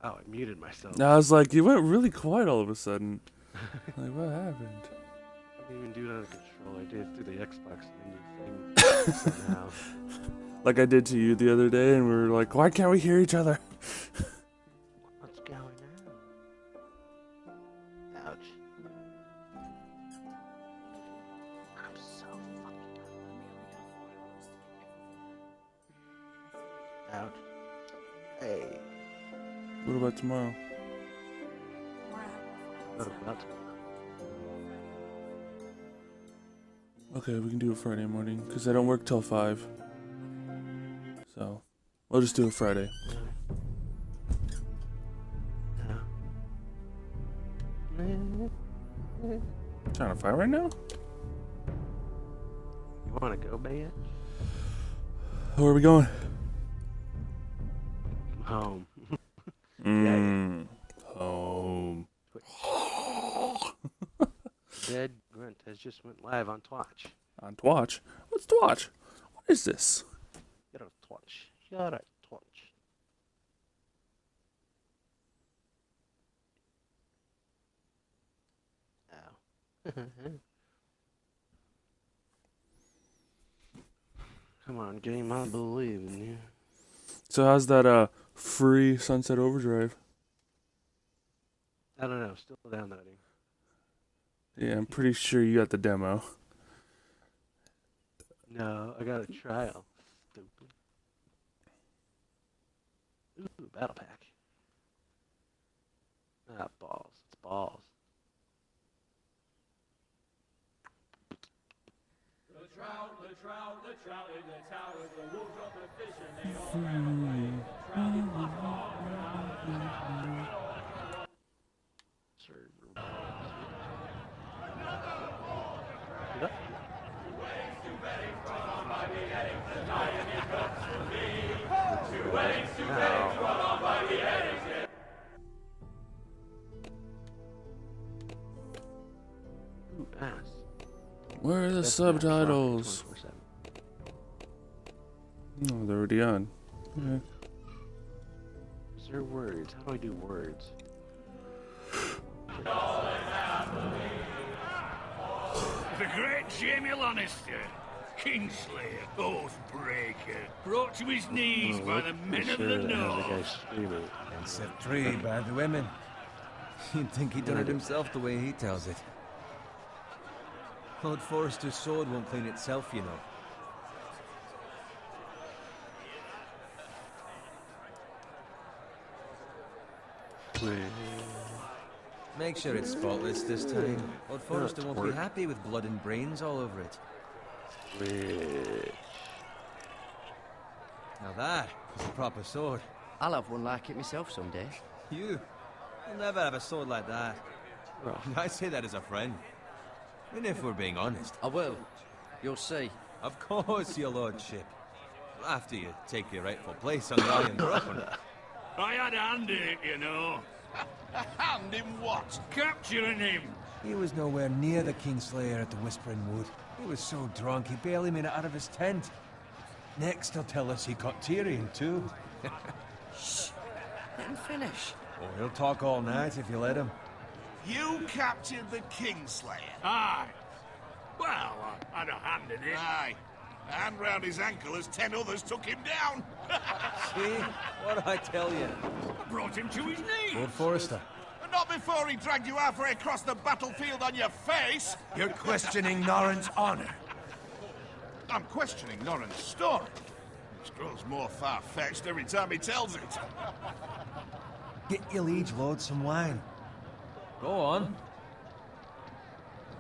Oh, I muted myself. I was like, you went really quiet all of a sudden. Like, what happened? I didn't even do it under control. I did it through the Xbox menu thing somehow. Like I did to you the other day, and we were like, why can't we hear each other? What's going on? Ouch. I'm so fucking done. Ouch. Hey. What about tomorrow? What about tomorrow? Okay, we can do it Friday morning, because I don't work till 5. So, we'll just do it Friday. Trying to fight right now? You want to go, Bay? Where are we going? Home. Home. Dead Grunt has just went live on Twitch. On Twitch? What's Twitch? What is this? You're a Twitch. You're a Twitch. Ow. Come on, game, I believe in you. So how's that free Sunset Overdrive? I don't know, still downloading. Yeah, I'm pretty sure you got the demo. No, I got a trial. Stupid. Ooh, battle pack. Ah, balls. It's balls. The trout in the tower, the wolves drop the fish and they all ran away. The trout is lost all around. Ooh, ass. Where are the That's not subtitles? 24/7. Oh, they're already on. Okay. Is there words? How do I do words? The great Jamie Lannister, Kingslayer, Oathbreaker, brought to his knees by the men of the North. And set free by the women. You'd think he'd done it himself the way he tells it. Lord Forrester's sword won't clean itself, you know. Make sure it's spotless this time. Lord Forrester won't be happy with blood and brains all over it. Now that is a proper sword. I'll have one like it myself someday. You'll never have a sword like that. Oh. I say that as a friend. And if we're being honest. I will. You'll see. Of course, your lordship. After you take your rightful place on the Iron Throne. I had a hand in it, you know. A hand in what? Capturing him. He was nowhere near the Kingslayer at the Whispering Wood. He was so drunk he barely made it out of his tent. Next he'll tell us he caught Tyrion too. Shh. Let him finish. Oh, he'll talk all night if you let him. You captured the Kingslayer. Aye. Well, I had a hand in it. Aye. A hand round his ankle as 10 others took him down. See? What'd I tell you? I brought him to his knees. Lord Forrester. But not before he dragged you halfway across the battlefield on your face. You're questioning Norrin's honor. I'm questioning Norrin's story. Which grows more far-fetched every time he tells it. Get your liege lord some wine. Go on.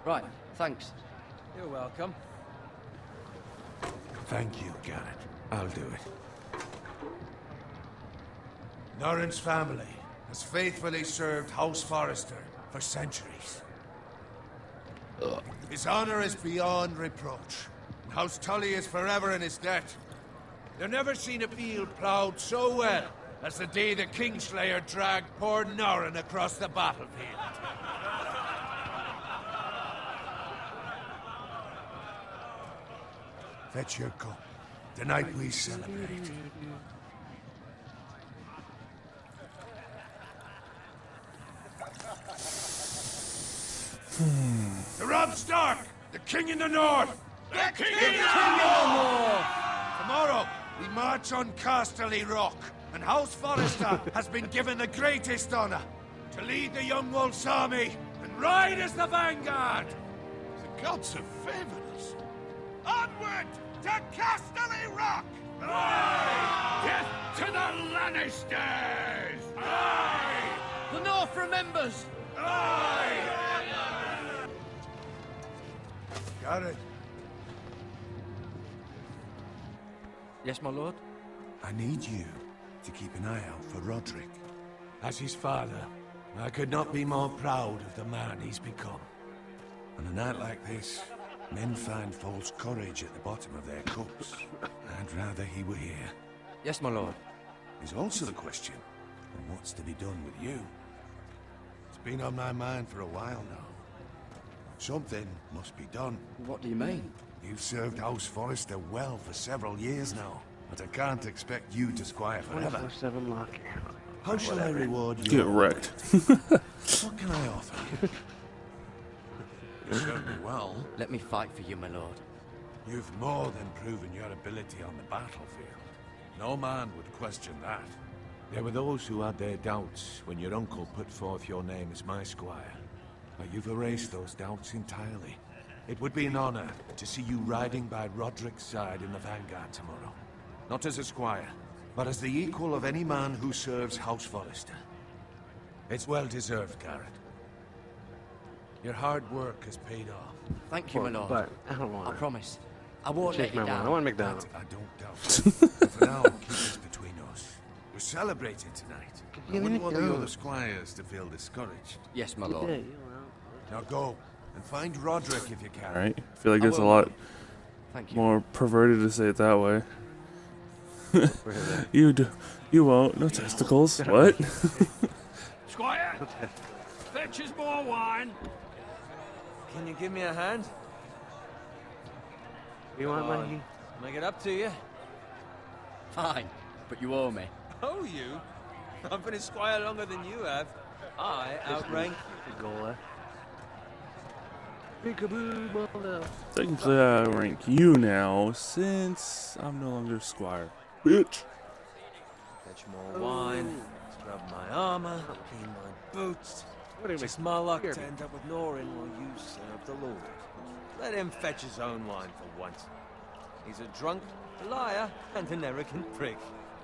Right, thanks. You're welcome. Thank you, Garrett. I'll do it. Norrin's family has faithfully served House Forrester for centuries. His honor is beyond reproach. House Tully is forever in his debt. They've never seen a field plowed so well as the day the Kingslayer dragged poor Norrin across the battlefield. Fetch your cup. Tonight we celebrate. To Robb Stark, the king in the north! The king in the Tomorrow, we march on Casterly Rock, and House Forrester has been given the greatest honor to lead the Young Wolf's army and ride as the vanguard! The gods have favored us. Onward to Casterly Rock! Death to the Lannisters! Aye! The North remembers! Garrett, Yes, my lord? I need you to keep an eye out for Roderick. As his father, I could not be more proud of the man he's become. On a night like this, men find false courage at the bottom of their cups. I'd rather he were here. Yes, my lord. There's also the question of what's to be done with you. It's been on my mind for a while now. Something must be done. What do you mean? You've served House Forrester well for several years now, but I can't expect you to squire forever. 24/7 locking. How shall I reward you? Get wrecked. What can I offer you? You served me well. Let me fight for you, my lord. You've more than proven your ability on the battlefield. No man would question that. There were those who had their doubts when your uncle put forth your name as my squire. But you've erased those doubts entirely. It would be an honor to see you riding by Roderick's side in the vanguard tomorrow. Not as a squire, but as the equal of any man who serves House Forrester. It's well deserved, Garrett. Your hard work has paid off. Thank you, my lord. But I don't want I to promise. I won't change let you my mind. I down. want McDonald's. That I don't doubt. But for now, keep this between us. We're celebrating tonight. I wouldn't want the other squires to feel discouraged. Yes, my Yeah, lord. you know. Now go, and find Roderick if you can. Alright. I feel like I it's a will. lot Thank you. more perverted to say it that way. We're here. You won't. No testicles. What? Squire, fetch us more wine. Can you give me a hand? You want Come on. money? Make it up to you. Fine, but you owe me. Oh, you? I've been a squire longer than you have. I outrank The goal. Peekaboo, mother. Technically, I rank you now since I'm no longer squire. Bitch. Fetch more wine, scrub my armor, clean my boots. What do you It's make? my luck Here. to end up with Norin while you serve the Lord. Let him fetch his own wine for once. He's a drunk, a liar, and an arrogant prick.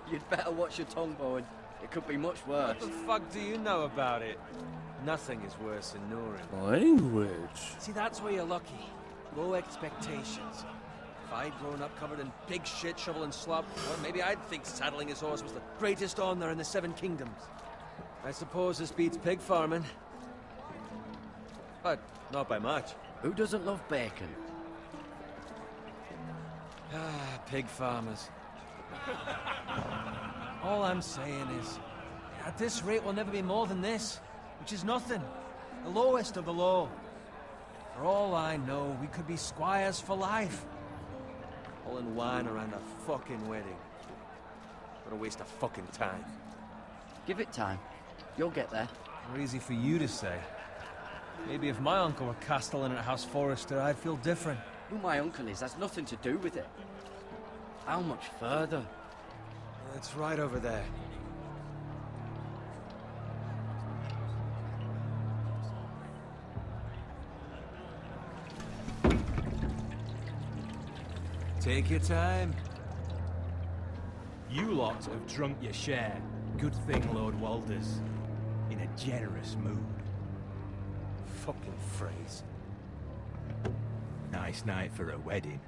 You'd better watch your tongue, Bowen. It could be much worse. What the fuck do you know about it? Nothing is worse than Norin. Language. See, that's where you're lucky. Low expectations. If I'd grown up covered in pig shit, shovel, and slop, well, maybe I'd think saddling his horse was the greatest honor in the Seven Kingdoms. I suppose this beats pig farming. But not by much. Who doesn't love bacon? Ah, pig farmers. All I'm saying is, at this rate, we'll never be more than this, which is nothing. The lowest of the low. For all I know, we could be squires for life. All in wine around a fucking wedding. What a waste of fucking time. Give it time. You'll get there. Not easy for you to say. Maybe if my uncle were castellan at House Forrester, I'd feel different. Who my uncle is has nothing to do with it. How much further? It's right over there. Take your time. You lot have drunk your share. Good thing Lord Walder's in a generous mood. Fucking phrase. Nice night for a wedding.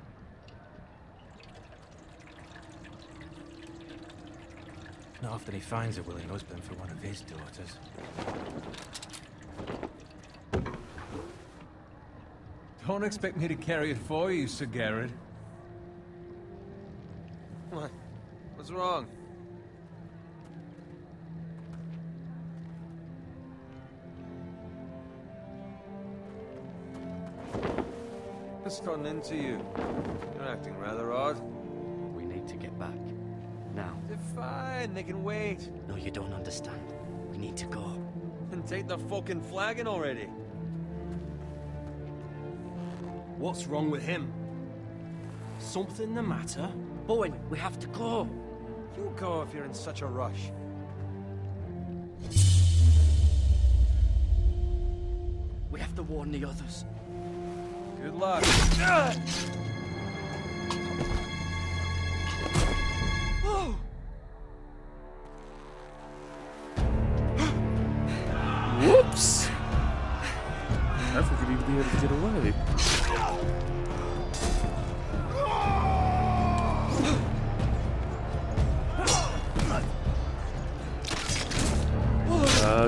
Not often he finds a willing husband for one of his daughters. Don't expect me to carry it for you, Sir Garrett. What? What's wrong? What's gotten into you? You're acting rather odd. We need to get back. Now. They're fine, they can wait. No, you don't understand. We need to go. And take the fucking flagon already. What's wrong with him? Something the matter? Bowen, we have to go. You go if you're in such a rush. We have to warn the others. Good luck. Whoops! I figured he'd be able to get away.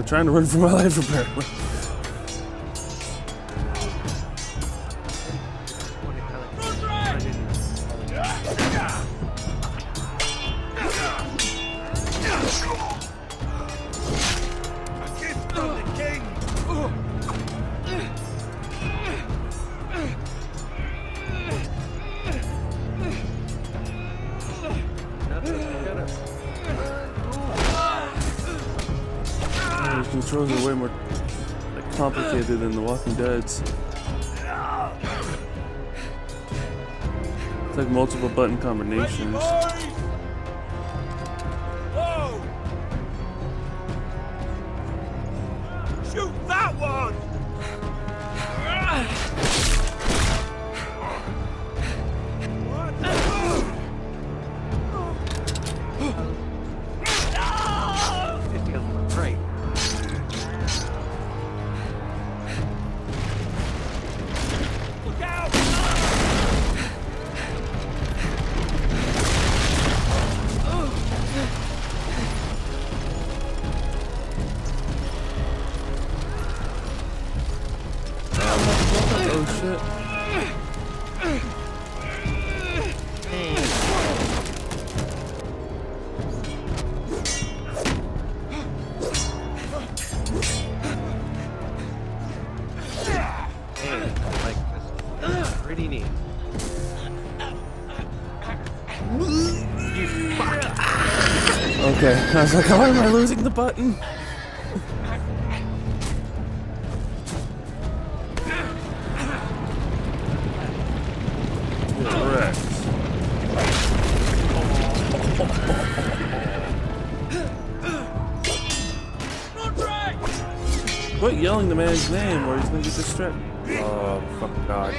Trying to run for my life apparently. These controls are way more like, complicated than the Walking Dead's. It's like multiple button combinations. Whoa! Shoot that one! Oh shit. Like this. Pretty neat. Okay, I was like, why am I losing the button? Correct. Quit yelling the man's name or he's gonna get distracted. Oh, fucking God.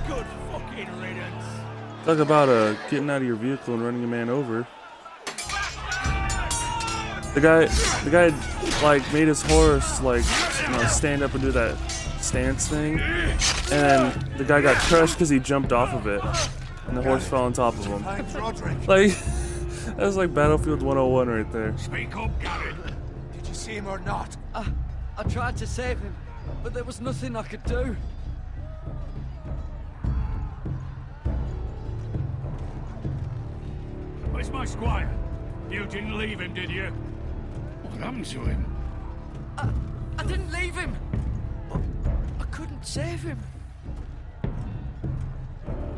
Good fucking riddance. Talk about getting out of your vehicle and running a man over. The guy like made his horse like stand up and do that stance thing, and the guy got crushed because he jumped off of it, and the horse fell on top of him. Like that was like Battlefield 101 right there. Speak up, Garrett. Did you see him or not? I tried to save him, but there was nothing I could do. Where's my squire? You didn't leave him, did you? What happened to him? I didn't leave him, but I couldn't save him.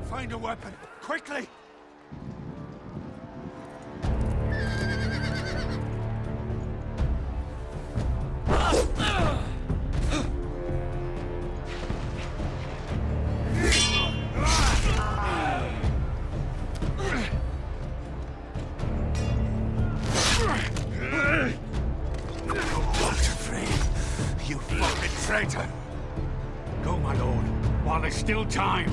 Find a weapon, quickly! You fucking traitor! Go, my lord, while there's still time.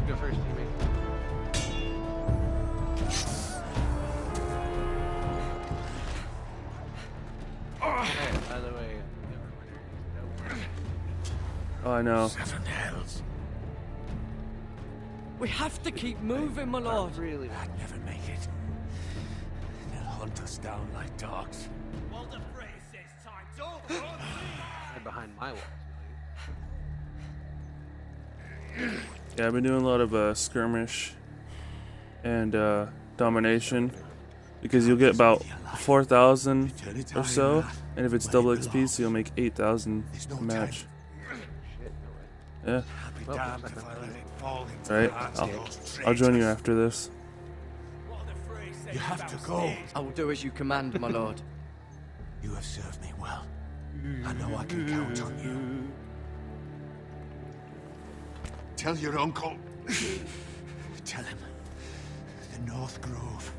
Go first, teammate. Hey, by the way, Oh, I know. Seven hells. We have to keep moving, my lord. really I'd never make it. They'll hunt us down like dogs. Well, the phrase says time's over. hide behind my wall. Yeah, I've been doing a lot of skirmish and domination because you'll get about 4,000 or so, and if it's double XP, so you'll make 8,000 a match. Yeah. Damned if I let it fall into Right. the hands of those I'll join you traitors. after this. What the phrase says You have to go. I will do as you command, my lord. You have served me well. I know I can count on you. Tell your uncle. Tell him the North Grove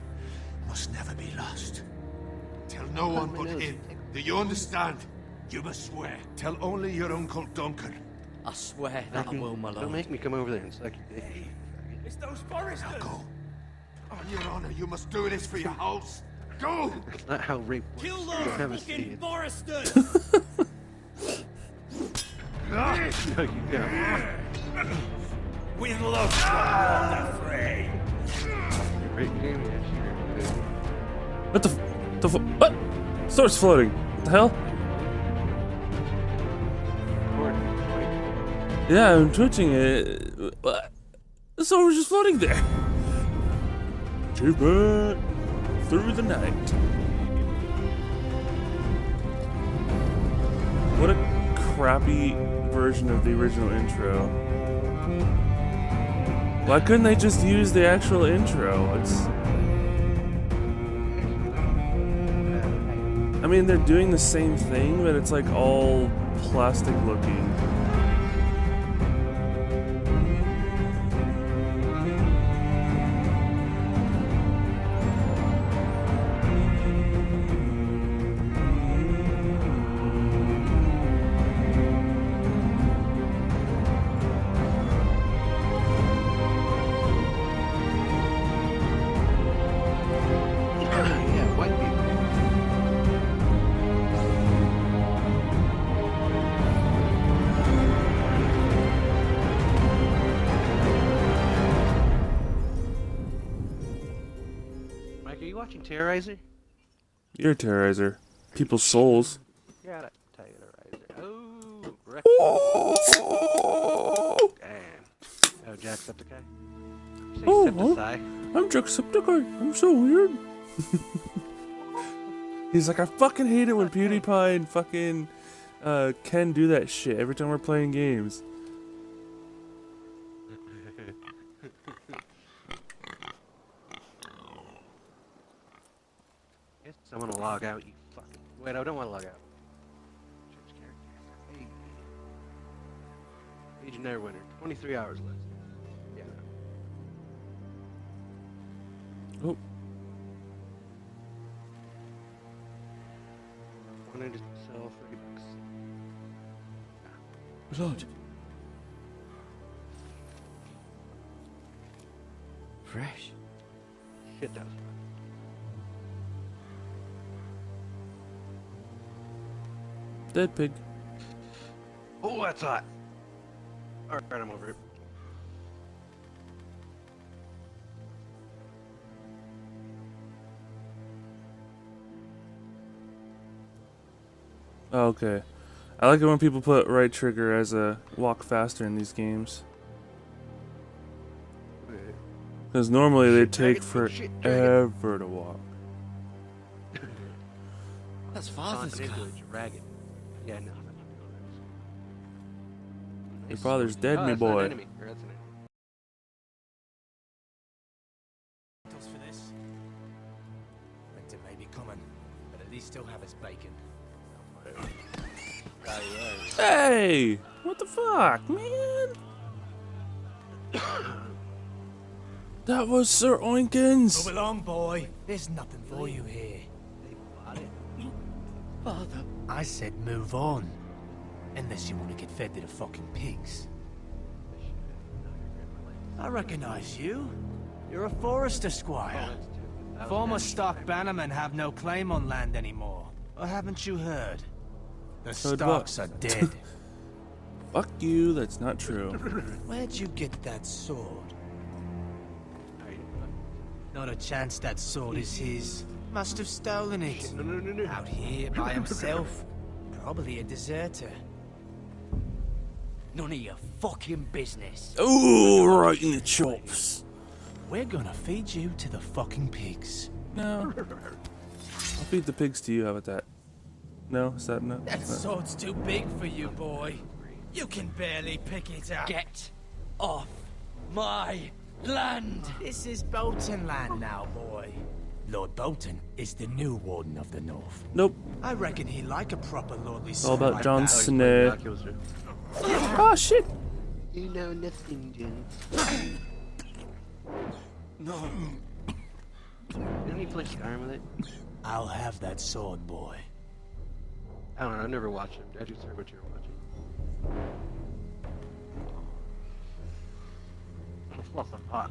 must never be lost. Tell no one but him. Do you understand? You must swear. Tell only your Uncle Duncan. I swear that I will, my Don't lord. make me come over there and suck your dick. It's those foresters! Now go. On your honor, you must do this for your house. Go! That's not how rape works. Kill You those don't have a fucking seed. foresters! No, you don't. We love the fray! Rape game? Yeah, sure. What what? Sword's floating. What the hell? Yeah, I'm twitching it. What? The sword was just floating there. Achievement through the night. What a crappy version of the original intro. Why couldn't they just use the actual intro? I mean, they're doing the same thing, but it's like all plastic looking. Yeah, white people. Mike, are you watching Terrorizer? You're a terrorizer. People's souls. You're a Terrorizer. Oh, wreck. Damn. Oh, Jacksepticeye. Say Oh, Septiceye. I'm Jacksepticeye. I'm so weird. He's like, I fucking hate it when PewDiePie and fucking Ken do that shit every time we're playing games. Guess someone will log out, you fucking. Wait, I don't want to log out. Change character. Hey. Legionnaire winner. 23 hours left. Yeah. Oh, Wanted to sell $30. Lord. Fresh. Shit, that was fun. dead pig. Oh, that's hot. Alright, I'm over it. Oh, okay. I like it when people put right trigger as a walk faster in these games. Because normally they take forever to walk. That's father's Into car. a dragon. Yeah, no. Your father's dead, Oh, me that's not an boy. enemy. Or that's an enemy. For this. Winter may be coming, but at least still have his bacon. Hey! What the fuck, man? That was Sir Oinkins! Move along, boy. There's nothing for you here. Father. I said move on. Unless you want to get fed to the fucking pigs. I recognize you. You're a forester squire. Former stock bannermen have no claim on land anymore. Or haven't you heard? The Heard Starks what? are dead. Fuck you, that's not true. Where'd you get that sword? Not a chance that sword is his. Must have stolen it. No. Out here by himself. Probably a deserter. None of your fucking business. Ooh, right in the chops. We're gonna feed you to the fucking pigs. No. I'll feed the pigs to you, how about that? No? Is that no? That sword's too big for you, boy. You can barely pick it up. Get off my land. This is Bolton land now, boy. Lord Bolton is the new Warden of the North. Nope. I reckon he'd like a proper lordly It's all son about like Jon that. Snow. Binoculars are- Oh shit! You know nothing, Jen. No. Didn't he play Skyrim with it? I'll have that sword, boy. I don't know. I never watched it. Dad, you said what you were watching. It's lots of hot.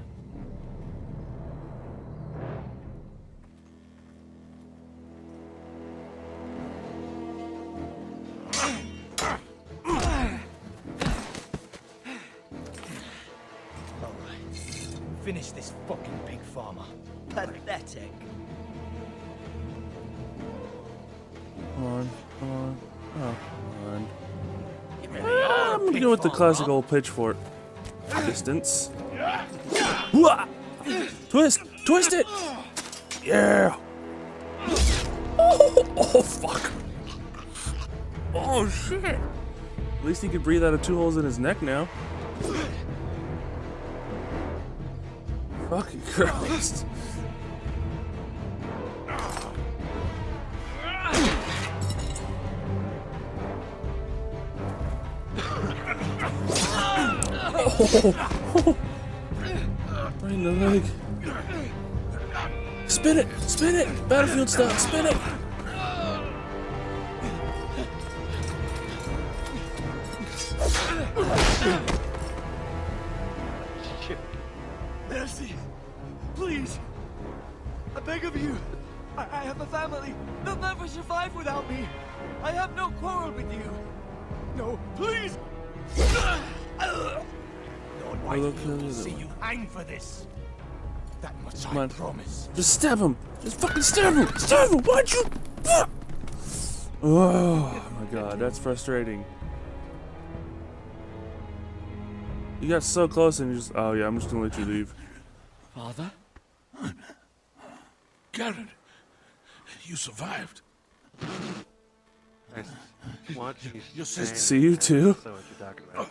Alright. Finish this fucking pig farmer. Pathetic. Come on, come on. Oh, come on. You really are I'm a gonna pig go with the farmer. classic old pitchfork. Distance. Whoa! Twist! Twist it! Yeah! Oh, fuck! Oh, shit! At least he could breathe out of 2 holes in his neck now. Fucking Christ. Oh. Right in the leg. Spin it! Spin it! Battlefield style, spin it! Shit. Mercy. Please. I beg of you. I have a family. They'll never survive without me. I have no quarrel with you. No, please. Lord Whitefield will see you hang for this. That much Come I on. promise. Just stab him! Just fucking stab him! Stab him! Why'd you? Oh my god, that's frustrating. You got so close and you just, oh yeah, I'm just gonna let you leave. Father? Garrett, you survived. Nice. Watch you Your stand sister- See you too? So what you're talking about.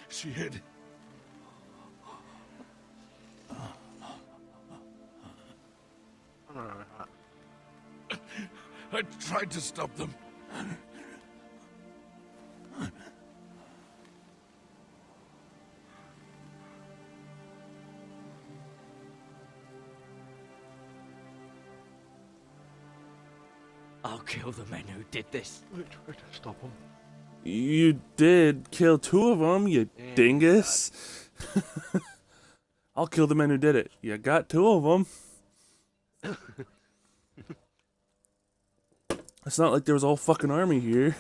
She hid. I tried to stop them. I'll kill the men who did this. I tried to stop him. You did kill 2 of them, you dingus. I'll kill the men who did it. You got 2 of them. It's not like there was a whole fucking army here.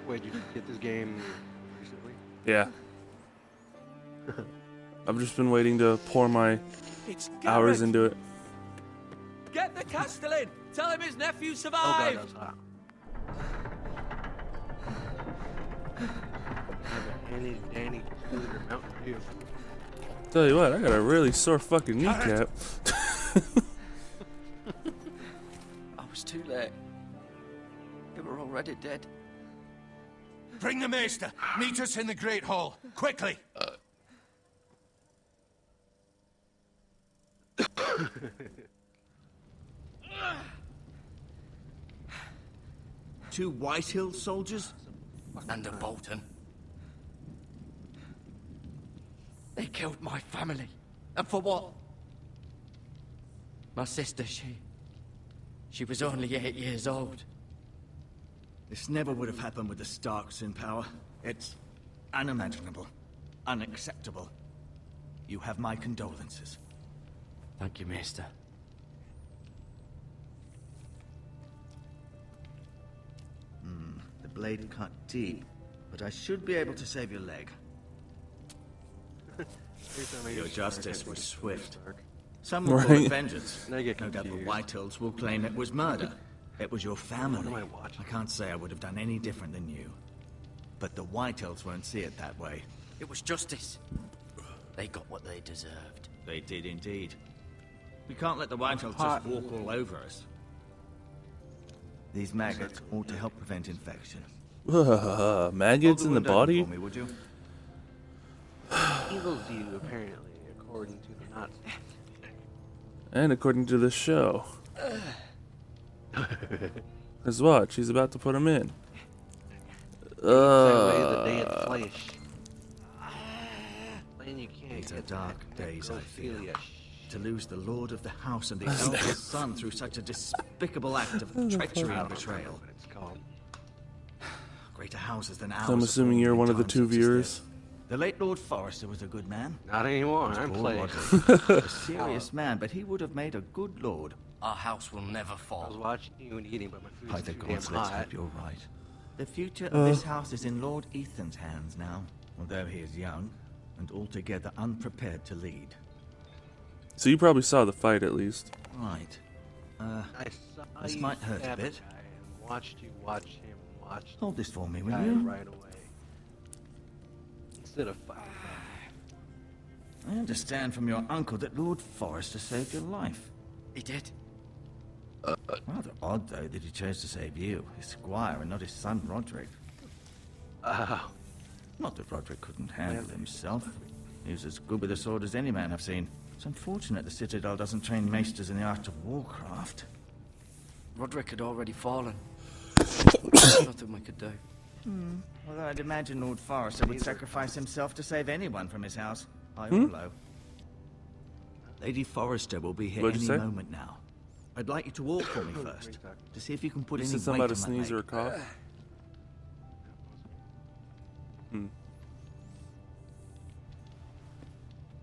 Wait, did you get this game recently? Yeah. I've just been waiting to pour my It's hours Garrett. into it. Get the Castellan! Tell him his nephew Oh god, survived! that was hot. Danny, Danny, Scooter, Mountain Dew. Tell you what, I got a really sore fucking kneecap. I was too late. They were already dead. Bring the maester. Meet us in the Great Hall. Quickly. Two Whitehill soldiers? And a Bolton. They killed my family. And for what? My sister, she was only 8 years old. This never would have happened with the Starks in power. It's unimaginable. Unacceptable. You have my condolences. Thank you, Maester. The blade cut deep, but I should be able to save your leg. Your justice was swift. Some will call Right. it vengeance. Now you get No doubt the confused. Whitehills will claim it was murder. It was your family. What am I watching? I can't say I would have done any different than you. But the Whitehills won't see it that way. It was justice. They got what they deserved. They did indeed. We can't let the Whitehills just walk all over us. These maggots ought to help prevent infection. Maggots in the Hold wound open body? for me, would you? enables you, apparently, according to the Nazis. And according to this show. Cause what? She's about to put him in. Away the day of flesh. And you can't These are get dark that days, I fear. pedophilia To lose the lord of the house and the eldest son through such a despicable act of treachery and betrayal. what it's called. Greater houses than ours. So I'm assuming you're one of the 2 viewers. The late Lord Forrester was a good man. Not anymore. I'm Poor playing. Roderick, a serious man, but he would have made a good lord. Our house will never I was fall. watching you and eating, but my By food's the too damn gods, let's hot. hope you're right. The future of this house is in Lord Ethan's hands now, although he is young and altogether unprepared to lead. So you probably saw the fight at least. Right. I saw This you might hurt a stab bit. guy and watched you watch him watch Hold this for me, the will guy you? right away. Instead of fighting I understand from your uncle that Lord Forrester saved your life. He did. Rather odd, though, that he chose to save you, his squire, and not his son Roderick. Oh, Not that Roderick couldn't handle himself. He was as good with a sword as any man I've seen. It's unfortunate the Citadel doesn't train maesters in the art of warcraft. Roderick had already fallen. There's nothing we could do. Although I'd imagine Lord Forrester would sacrifice himself to save anyone from his house, high or low. Lady Forrester will be here What'd any you say? moment now. I'd like you to walk for me first, to see if you can put You any said weight something on about a my sneeze or a leg. cough?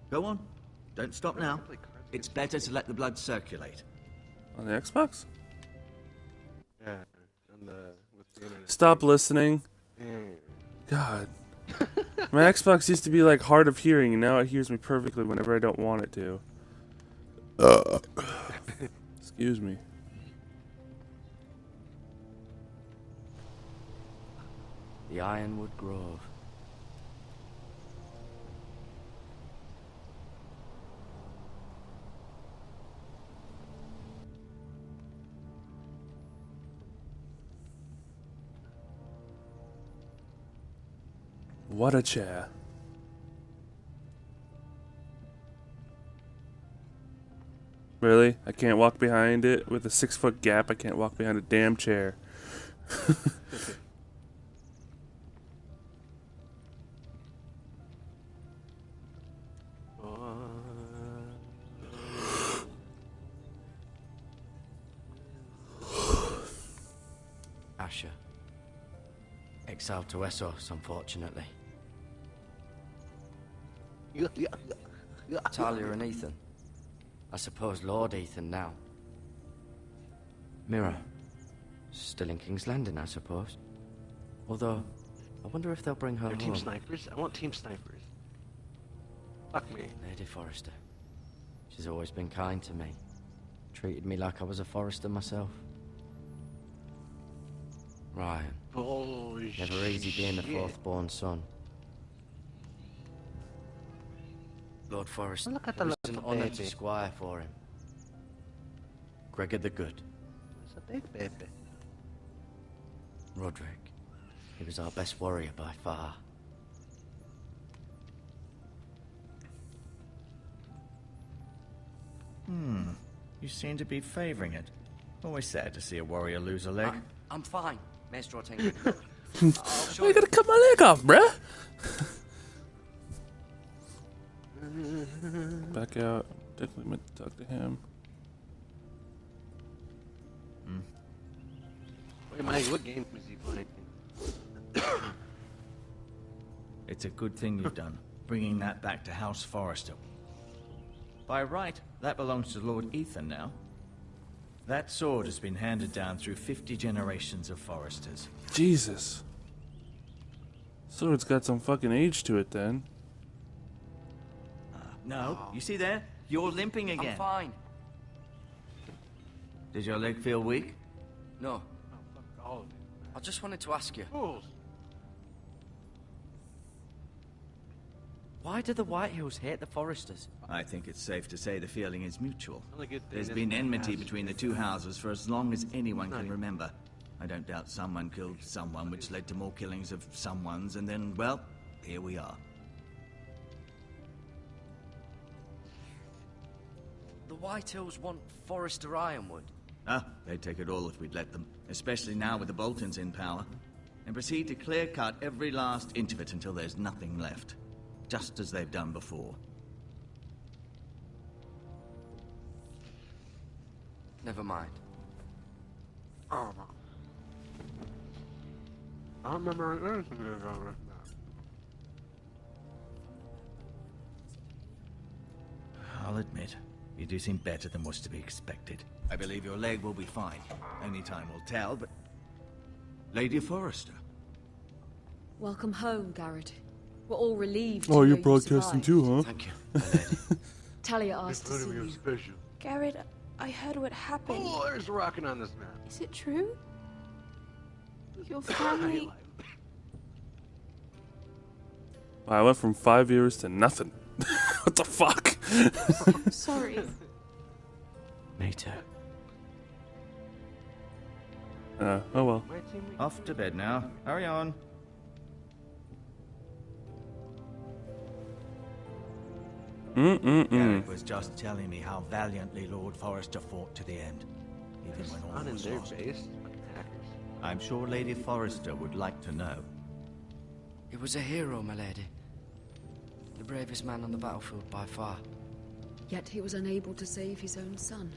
Go on. Don't stop now. It's better to let the blood circulate. On the Xbox? yeah. And with the internet. Stop listening. Mm. God. My Xbox used to be like hard of hearing, and now it hears me perfectly whenever I don't want it to. Excuse me. The Ironwood Grove. What a chair. Really? I can't walk behind it with a 6-foot gap. I can't walk behind a damn chair. Asher. Exiled to Essos, unfortunately. Talia and Ethan. I suppose Lord Ethan now. Mira. Still in King's Landing, I suppose. Although, I wonder if they'll bring her They're home. team snipers? I want team snipers. Fuck me. Lady Forrester. She's always been kind to me. Treated me like I was a Forrester myself. Ryan. Bullshit. Never easy being the fourth-born son. Lord Forrester. Look at the It was an little honour baby. to squire for him. Gregor the Good. It's a big baby. Roderick. He was our best warrior by far. You seem to be favoring it. Always sad to see a warrior lose a leg. I'm fine, Maestro Tinker. I'll show Why you you. gotta cut my leg off, bruh? Back out. Definitely meant to talk to him. Wait, Mike, what game is he playing? It's a good thing you've done, bringing that back to House Forrester. By right, that belongs to Lord Ethan now. That sword has been handed down through 50 generations of Forresters. Jesus. Sword's got some fucking age to it then. No, you see there? You're limping I'm again. fine. Did your leg feel weak? No, Oh, fuck all of it. I just wanted to ask you. Fools. Why do the Whitehills hate the Forresters? I think it's safe to say the feeling is mutual. Only good thing There's is been my enmity ass between the is two houses for as long as anyone Not can even- remember. I don't doubt someone killed someone, which led to more killings of someones, and then, well, here we are. Whitehills want Forrester Ironwood? Ah, they'd take it all if we'd let them. Especially now with the Boltons in power. And proceed to clear-cut every last inch of it until there's nothing left. Just as they've done before. Never mind. Oh, no. I don't remember anything about it. I'll admit, you do seem better than was to be expected. I believe your leg will be fine. Only time will tell, but... Lady Forrester. Welcome home, Garrett. We're all relieved. Oh, to you're know you broadcasting survived. too, huh? Thank you, my lady. Talia asked to It's see going to be you. special. Garrett, I heard what happened. Oh, there's rocking on this map. Is it true? Your family... I went from 5 years to nothing. What the fuck? Sorry. Me too. Oh well. Off to bed now. Hurry on. Garrett was just telling me how valiantly Lord Forrester fought to the end. Even when all On in was their lost. base. Hackers. I'm sure Lady Forrester would like to know. He was a hero, my lady. The bravest man on the battlefield by far. Yet he was unable to save his own son.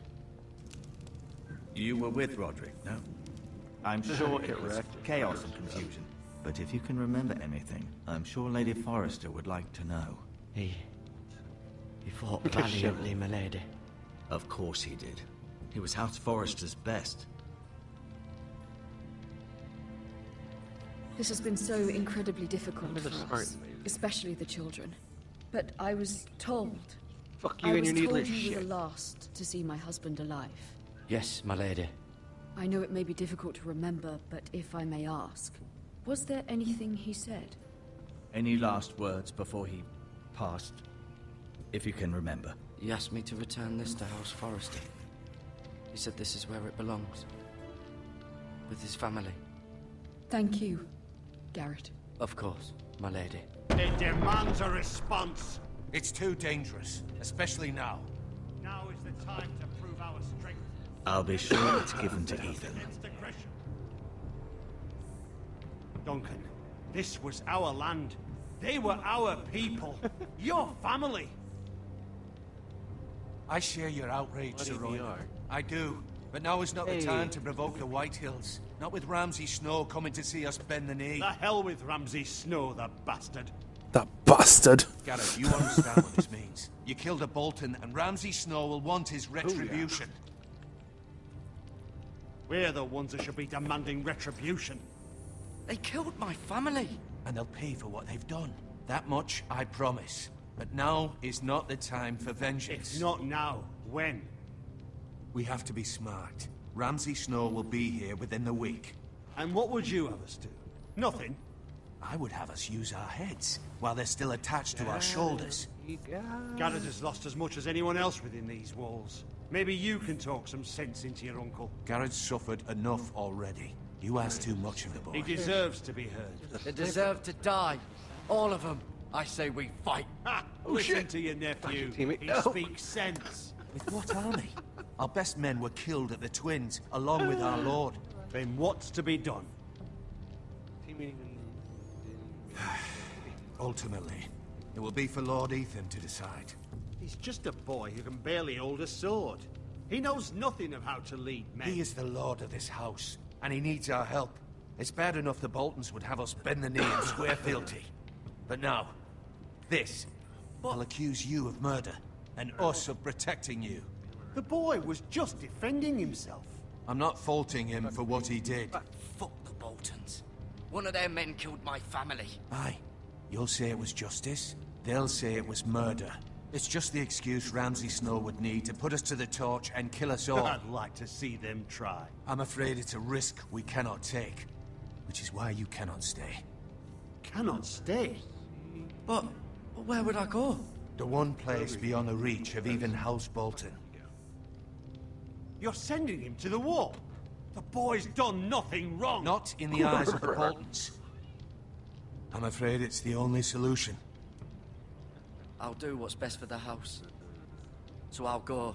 You were with Roderick, no? I'm sure it was Correct. chaos and confusion. But if you can remember anything, I'm sure Lady Forrester would like to know. He fought valiantly, my lady. Of course he did. He was House Forrester's best. This has been so incredibly difficult Never for smart, us, maybe. especially the children. But I was told. Fuck you I and was your told needless you were shit. the last to see my husband alive. Yes, my lady. I know it may be difficult to remember, but if I may ask, was there anything he said? Any last words before he passed? If you can remember. He asked me to return this to House Forrester. He said this is where it belongs. With his family. Thank you, Garrett. Of course, my lady. It demands a response. It's too dangerous, especially now. Now is the time to prove our strength I'll be sure it's given to Ethan. against aggression. Duncan, this was our land. They were our people. Your family. I share your outrage, Bloody Se1. VR. I do. But now is not Hey. the time to provoke the Whitehills. Not with Ramsay Snow coming to see us bend the knee. The hell with Ramsay Snow, the bastard. That bastard. Gareth, you understand what this means. You killed a Bolton, and Ramsay Snow will want his retribution. We're the ones that should be demanding retribution. They killed my family. And they'll pay for what they've done. That much, I promise. But now is not the time for vengeance. If not now, when? We have to be smart. Ramsay Snow will be here within the week. And what would you have us do? Nothing. I would have us use our heads, while they're still attached to our shoulders. Garrett has lost as much as anyone else within these walls. Maybe you can talk some sense into your uncle. Garrett's suffered enough already. You ask too much of the boy. He deserves to be heard. They deserve to die. All of them. I say we fight. Ha! Listen to your nephew. teammate. He No. speaks sense. With what army? Our best men were killed at the Twins, along with our lord. Then what's to be done? Ultimately, it will be for Lord Ethan to decide. He's just a boy who can barely hold a sword. He knows nothing of how to lead men. He is the lord of this house, and he needs our help. It's bad enough the Boltons would have us bend the knee and swear fealty. But now, this. I'll accuse you of murder, and us of protecting you. The boy was just defending himself. I'm not faulting him for what he did. Fuck the Boltons. One of their men killed my family. Aye. You'll say it was justice, they'll say it was murder. It's just the excuse Ramsay Snow would need to put us to the torch and kill us all. I'd like to see them try. I'm afraid it's a risk we cannot take, which is why you cannot stay. Cannot stay. But where would I go? The one place beyond the reach of even House Bolton. You're sending him to the wall. The boy's done nothing wrong. Not in the eyes of the Boltons. I'm afraid it's the only solution. I'll do what's best for the house. So I'll go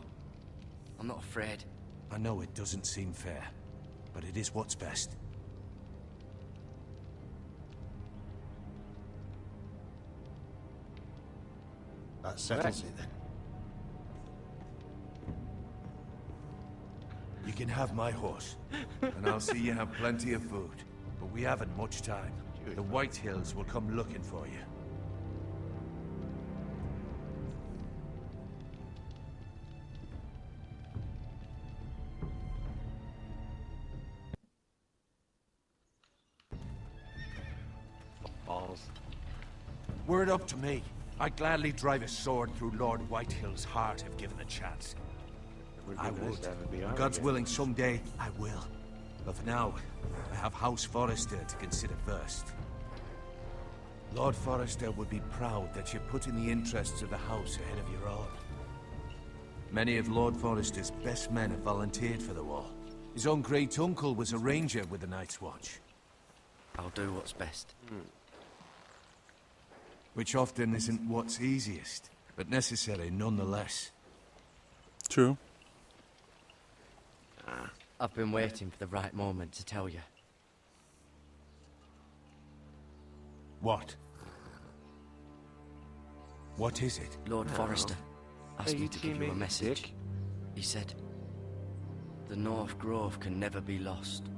I'm not afraid. I know it doesn't seem fair, but it is what's best. That settles it then. You can have my horse, and I'll see you have plenty of food. But we haven't much time. The White Hills will come looking for you. Balls. Word up to me. I'd gladly drive a sword through Lord Whitehill's heart if given a chance. I would. God's willing, someday I will. But for now, I have House Forrester to consider first. Lord Forrester would be proud that you're putting the interests of the house ahead of your own. Many of Lord Forrester's best men have volunteered for the war. His own great-uncle was a ranger with the Night's Watch. I'll do what's best. Which often isn't what's easiest, but necessary nonetheless. True. I've been waiting for the right moment to tell you. What? What is it? Lord Forrester asked Are me you to give you a teammate, message. Dick? He said, the North Grove can never be lost.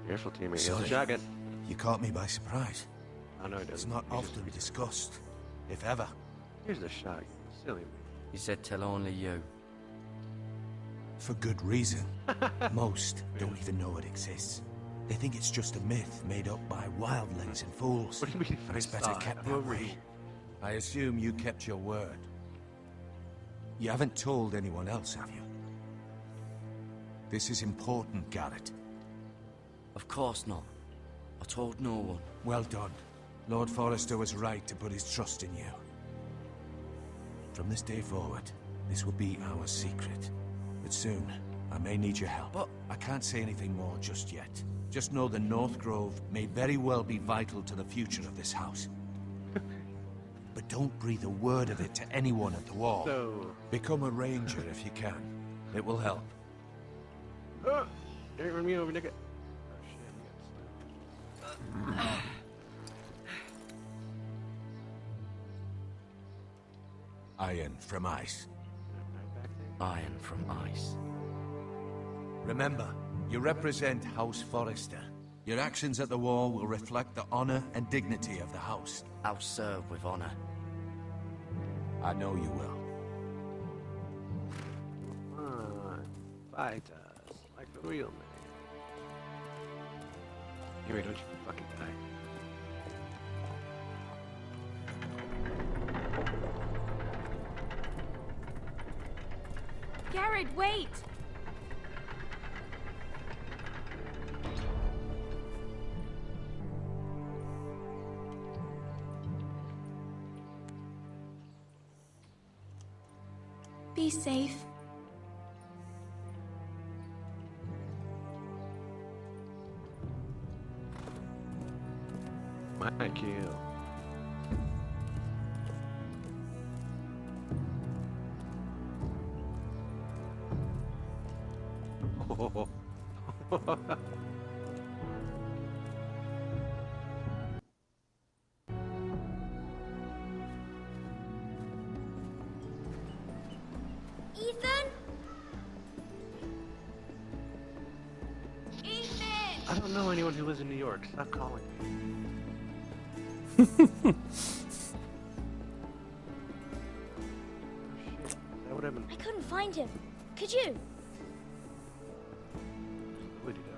Careful, teammate. Sorry. Here's a jacket. You caught me by surprise. Oh, no, it doesn't. It's not often discussed, if ever. Here's the shot, you silly man. He said tell only you. For good reason. Most don't even know it exists. They think it's just a myth made up by wildlings and fools. What do you mean if I It's better saw it? kept that way. I assume you kept your word. You haven't told anyone else, have you? This is important, Garrett. Of course not. I told no one. Well done. Lord Forrester was right to put his trust in you. From this day forward, this will be our secret. But soon, I may need your help. But I can't say anything more just yet. Just know the North Grove may very well be vital to the future of this house. But don't breathe a word of it to anyone at the wall. No. Become a ranger if you can. It will help. Don't run me over, nigga. Iron from ice. Iron from ice. Remember, you represent House Forrester. Your actions at the wall will reflect the honor and dignity of the house. I'll serve with honor. I know you will. Come on. Fight us like a real man. Here, don't you fucking die. Garrett, wait! Be safe. My kill. Oh. Ethan? Ethan! I don't know anyone who lives in New York. Stop calling me. Oh shit. That would have been. I couldn't find him. Could you? Would you do?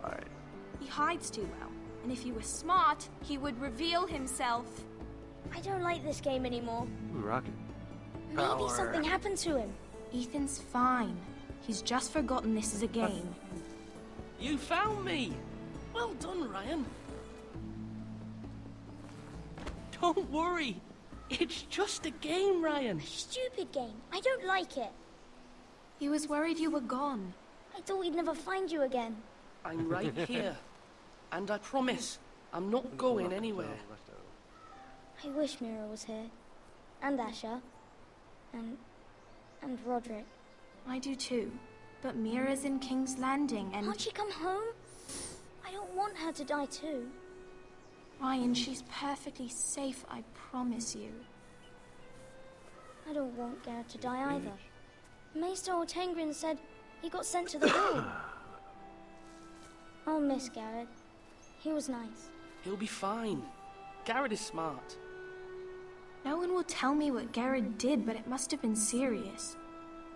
Alright. He hides too well. And if he was smart, he would reveal himself. I don't like this game anymore. Ooh, rocket. Maybe something happened to him. Ethan's fine. He's just forgotten this is a game. You found me! Well done, Ryan. Don't worry. It's just a game, Ryan. Stupid game. I don't like it. He was worried you were gone. I thought we'd never find you again. I'm right here. And I promise, I'm not going anywhere. I I wish Mira was here. And Asher. And Roderick. I do too. But Mira's in King's Landing and... Can't she come home? I don't want her to die too. Ryan, she's perfectly safe, I promise you. I don't want Garrett to die either. Maester Ortengrin said he got sent to the wall. I'll miss Garrett. He was nice. He'll be fine. Garrett is smart. No one will tell me what Garrett did, but it must have been serious.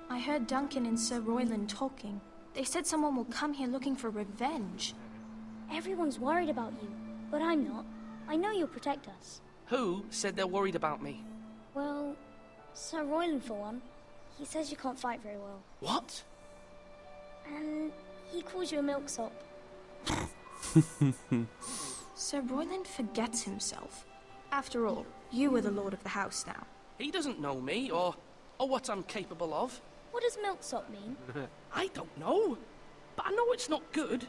I heard Duncan and Sir Royland talking. They said someone will come here looking for revenge. Everyone's worried about you, but I'm not. I know you'll protect us. Who said they're worried about me? Well, Sir Royland for one. He says you can't fight very well. What? And he calls you a milksop. Sir Royland forgets himself. After all, you are the lord of the house now. He doesn't know me, or what I'm capable of. What does milksop mean? I don't know, but I know it's not good.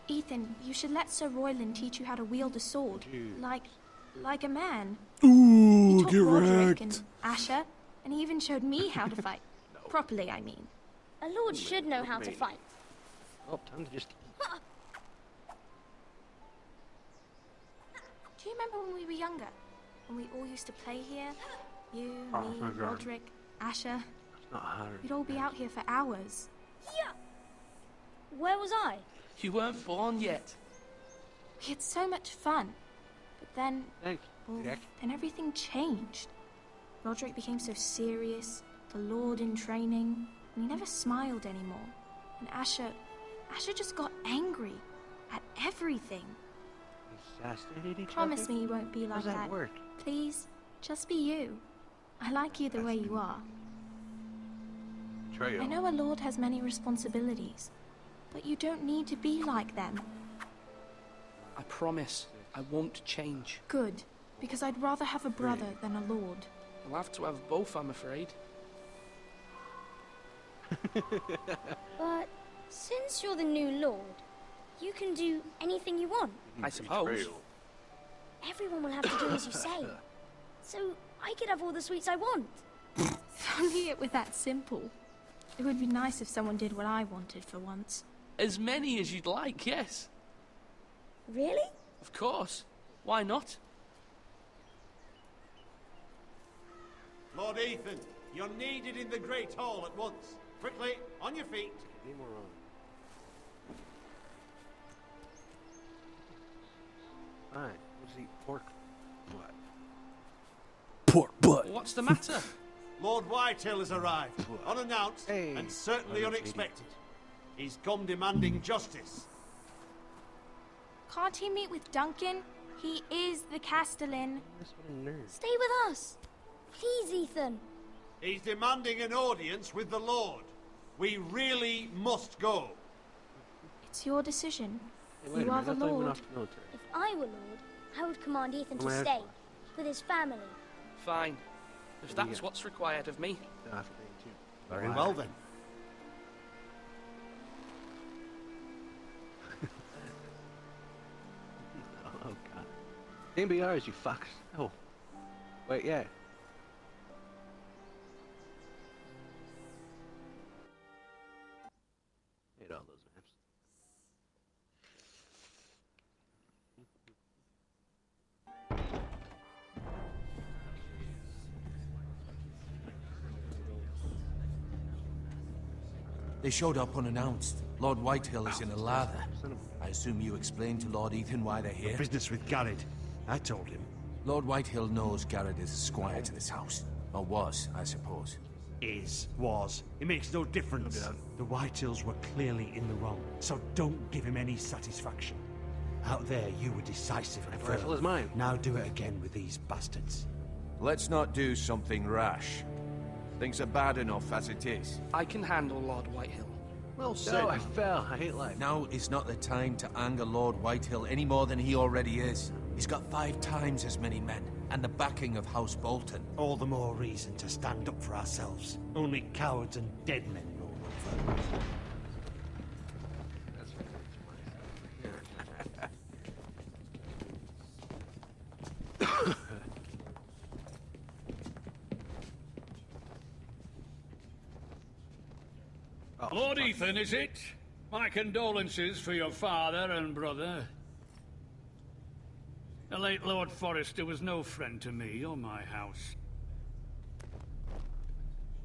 Ethan, you should let Sir Royland teach you how to wield a sword. Like a man. Ooh, He taught get Roderick wrecked. and Asher, and he even showed me how to fight. Properly, I mean. A lord should know how to fight. Oh, time to just... Do you remember when we were younger? When we all used to play here? You, Oh, me, my God. Roderick, Asher. It's not hard. We'd all be out here for hours. Yeah. Where was I? You weren't born yet. We had so much fun. But then, Thanks. well, Jack. then everything changed. Roderick became so serious, the Lord in training, and he never smiled anymore. And Asher just got angry at everything. Assassinate each Promise other? me you won't be How like does that. work? Please, just be you. I like you the way you are. I know a lord has many responsibilities, but you don't need to be like them. I promise I won't change. Good, because I'd rather have a brother than a lord. I'll have to have both, I'm afraid. But since you're the new lord, you can do anything you want. I suppose. Everyone will have to do as you say. So I could have all the sweets I want. If only it were that simple. It would be nice if someone did what I wanted for once. As many as you'd like, yes. Really? Of course. Why not? Lord Ethan, you're needed in the Great Hall at once. Quickly, on your feet. Need more on. Alright, let's eat pork butt. Pork butt. What's the matter? Lord Whitehill has arrived, unannounced and certainly unexpected. He's come demanding justice. Can't he meet with Duncan? He is the Castellan. Stay with us. Please, Ethan. He's demanding an audience with the Lord. We really must go. It's your decision. Hey, wait You a are minute, the I thought you went Lord. off to military. If I were lord, I would command Ethan to Oh, my stay headphones. with his family. Fine. If that's what's required of me. Very well then. Oh god. Name be ours, you fucks. Oh. Wait, yeah. Hate all those maps. They showed up unannounced. Lord Whitehill is in a lather. I assume you explained to Lord Ethan why they're here? Business with Garrett. I told him. Lord Whitehill knows Garrett is a squire to this house. Or was, I suppose. Was. It makes no difference. The Whitehills were clearly in the wrong, so don't give him any satisfaction. Out there, you were decisive and My rifle firm. is mine. Now do it again with these bastards. Let's not do something rash. Things are bad enough as it is. I can handle Lord Whitehill. Well No, I fell. I hate life. Now is not the time to anger Lord Whitehill any more than he already is. He's got 5 times as many men, and the backing of House Bolton. All the more reason to stand up for ourselves. Only cowards and dead men roll over. That's right. Lord Ethan, is it? My condolences for your father and brother. The late Lord Forrester was no friend to me or my house.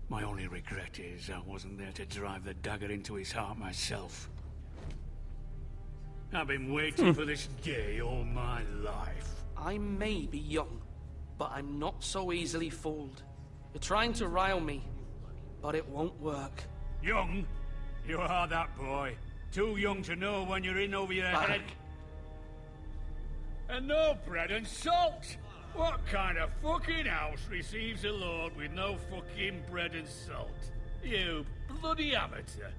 My only regret is I wasn't there to drive the dagger into his heart myself. I've been waiting for this day all my life. I may be young, but I'm not so easily fooled. You're trying to rile me, but it won't work. Young? You are that boy. Too young to know when you're in over your head. And no bread and salt! What kind of fucking house receives a lord with no fucking bread and salt? You bloody amateur.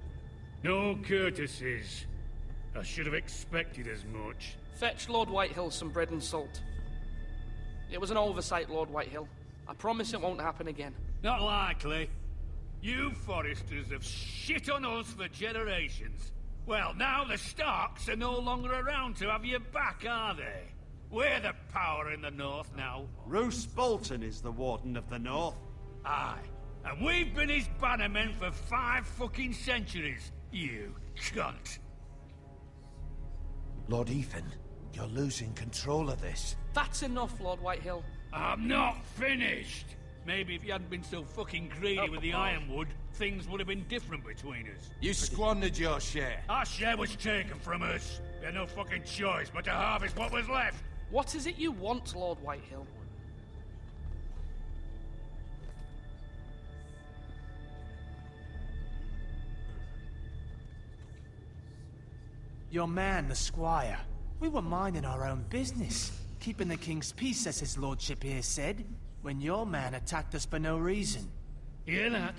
No courtesies. I should have expected as much. Fetch Lord Whitehill some bread and salt. It was an oversight, Lord Whitehill. I promise it won't happen again. Not likely. You Forresters have shit on us for generations. Well, now the Starks are no longer around to have your back, are they? We're the power in the north now. Roose Bolton is the Warden of the North. Aye. And we've been his bannermen for 5 fucking centuries, you cunt. Lord Ethan, you're losing control of this. That's enough, Lord Whitehill. I'm not finished. Maybe if you hadn't been so fucking greedy with the ironwood, things would have been different between us. You squandered your share. Our share was taken from us. We had no fucking choice but to harvest what was left. What is it you want, Lord Whitehill? Your man, the squire. We were minding our own business, keeping the king's peace, as his lordship here said, when your man attacked us for no reason. Hear that?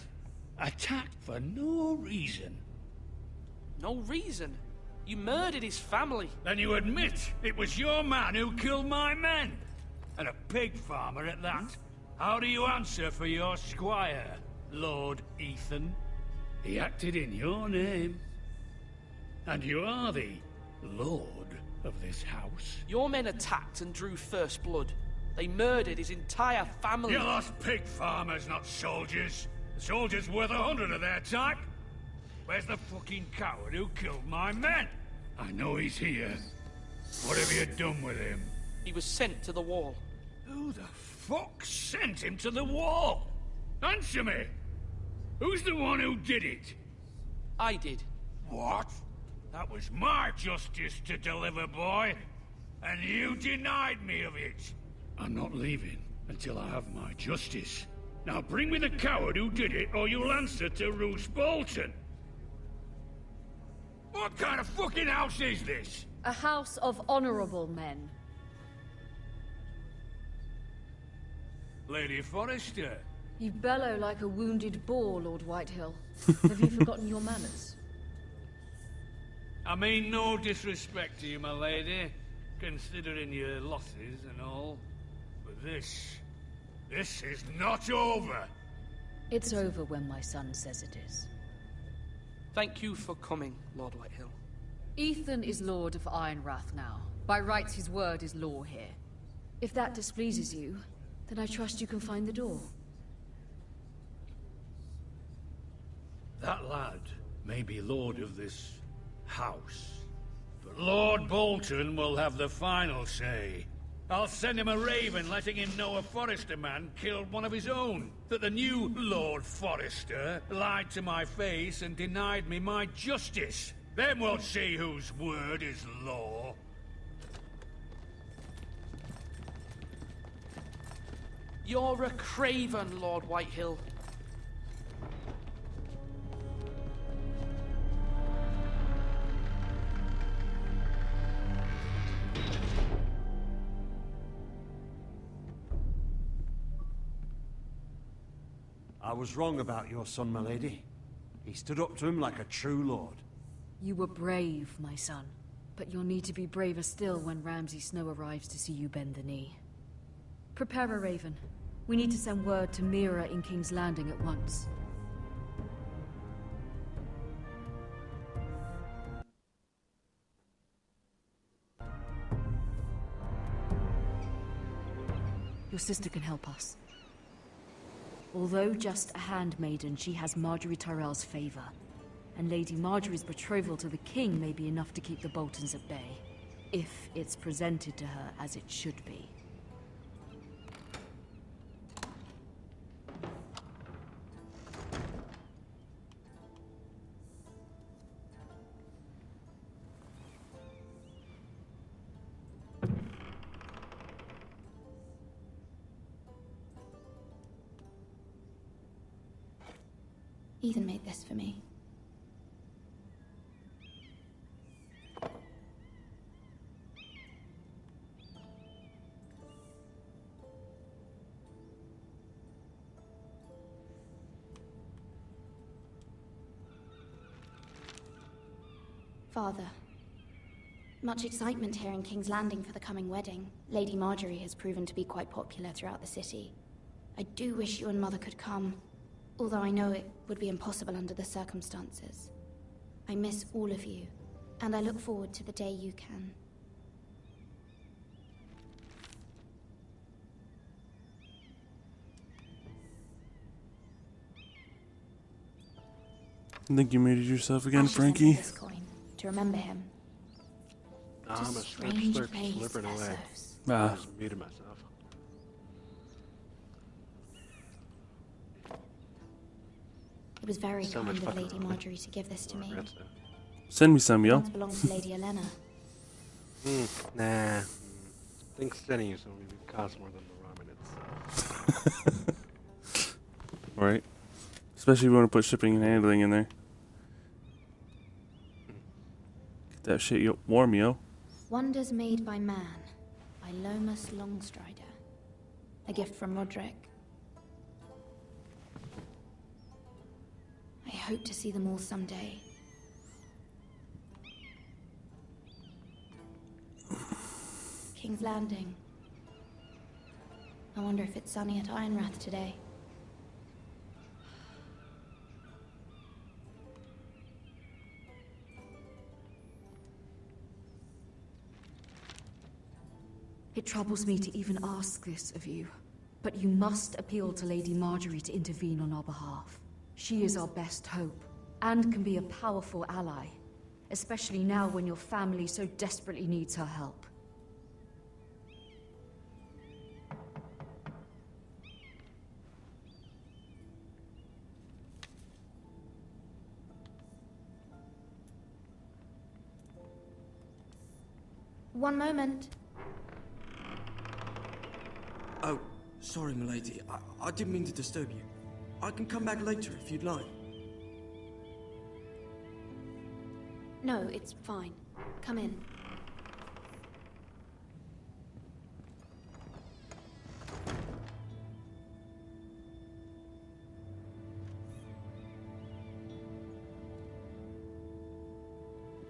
Attacked for no reason. No reason? You murdered his family. Then you admit it was your man who killed my men. And a pig farmer at that. How do you answer for your squire, Lord Ethan? He acted in your name. And you are the lord of this house. Your men attacked and drew first blood. They murdered his entire family. You lost pig farmers, not soldiers. The soldiers worth 100 of their type. Where's the fucking coward who killed my men? I know he's here. What have you done with him? He was sent to the wall. Who the fuck sent him to the wall? Answer me! Who's the one who did it? I did. What? That was my justice to deliver, boy. And you denied me of it. I'm not leaving until I have my justice. Now bring me the coward who did it, or you'll answer to Roose Bolton. What kind of fucking house is this? A house of honorable men. Lady Forrester. You bellow like a wounded boar, Lord Whitehill. Have you forgotten your manners? I mean no disrespect to you, my lady, considering your losses and all. But this is not over. It's over when my son says it is. Thank you for coming, Lord Whitehill. Ethan is Lord of Ironrath now. By rights, his word is law here. If that displeases you, then I trust you can find the door. That lad may be lord of this house, but Lord Bolton will have the final say. I'll send him a raven letting him know a Forrester man killed one of his own. That the new Lord Forrester lied to my face and denied me my justice. Then we'll see whose word is law. You're a craven, Lord Whitehill. I was wrong about your son, my lady. He stood up to him like a true lord. You were brave, my son. But you'll need to be braver still when Ramsay Snow arrives to see you bend the knee. Prepare a raven. We need to send word to Mira in King's Landing at once. Your sister can help us. Although just a handmaiden, she has Marjorie Tyrell's favor. and Lady Marjorie's betrothal to the king may be enough to keep the Boltons at bay, if it's presented to her as it should be. Ethan made this for me. Father, much excitement here in King's Landing for the coming wedding. Lady Marjorie has proven to be quite popular throughout the city. I do wish you and Mother could come, although I know it would be impossible under the circumstances. I miss all of you, and I look forward to the day you can. I think you muted yourself again, Ash sent me Frankie. this coin to remember him. I'm a strange slurp, place, slurping away. Essos. Ah. I just muted myself. It was very So kind much of fucking Lady wrong. Marjorie to give this to me. Send me some, It yo. once belonged to Lady Elena. Nah. Think sending you some maybe costs more than the ramen itself. Right. Especially if you want to put shipping and handling in there. Get that shit warm, yo. Wonders Made by Man by Lomas Longstrider. A gift from Roderick. I hope to see them all someday. King's Landing. I wonder if it's sunny at Ironrath today. It troubles me to even ask this of you, but you must appeal to Lady Marjorie to intervene on our behalf. She is our best hope, and can be a powerful ally, especially now when your family so desperately needs her help. One moment. Oh, sorry, milady. I didn't mean to disturb you. I can come back later if you'd like. No, it's fine. Come in.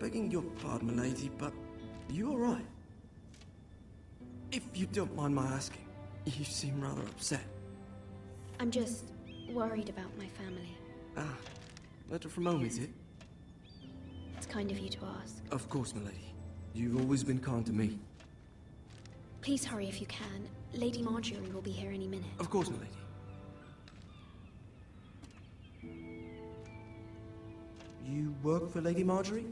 Begging your pardon, milady, but are you alright? If you don't mind my asking, you seem rather upset. I'm just worried about my family. Ah, letter from home, is it? It's kind of you to ask. Of course, milady. You've always been kind to me. Please hurry if you can. Lady Marjorie will be here any minute. Of course, milady. You work for Lady Marjorie?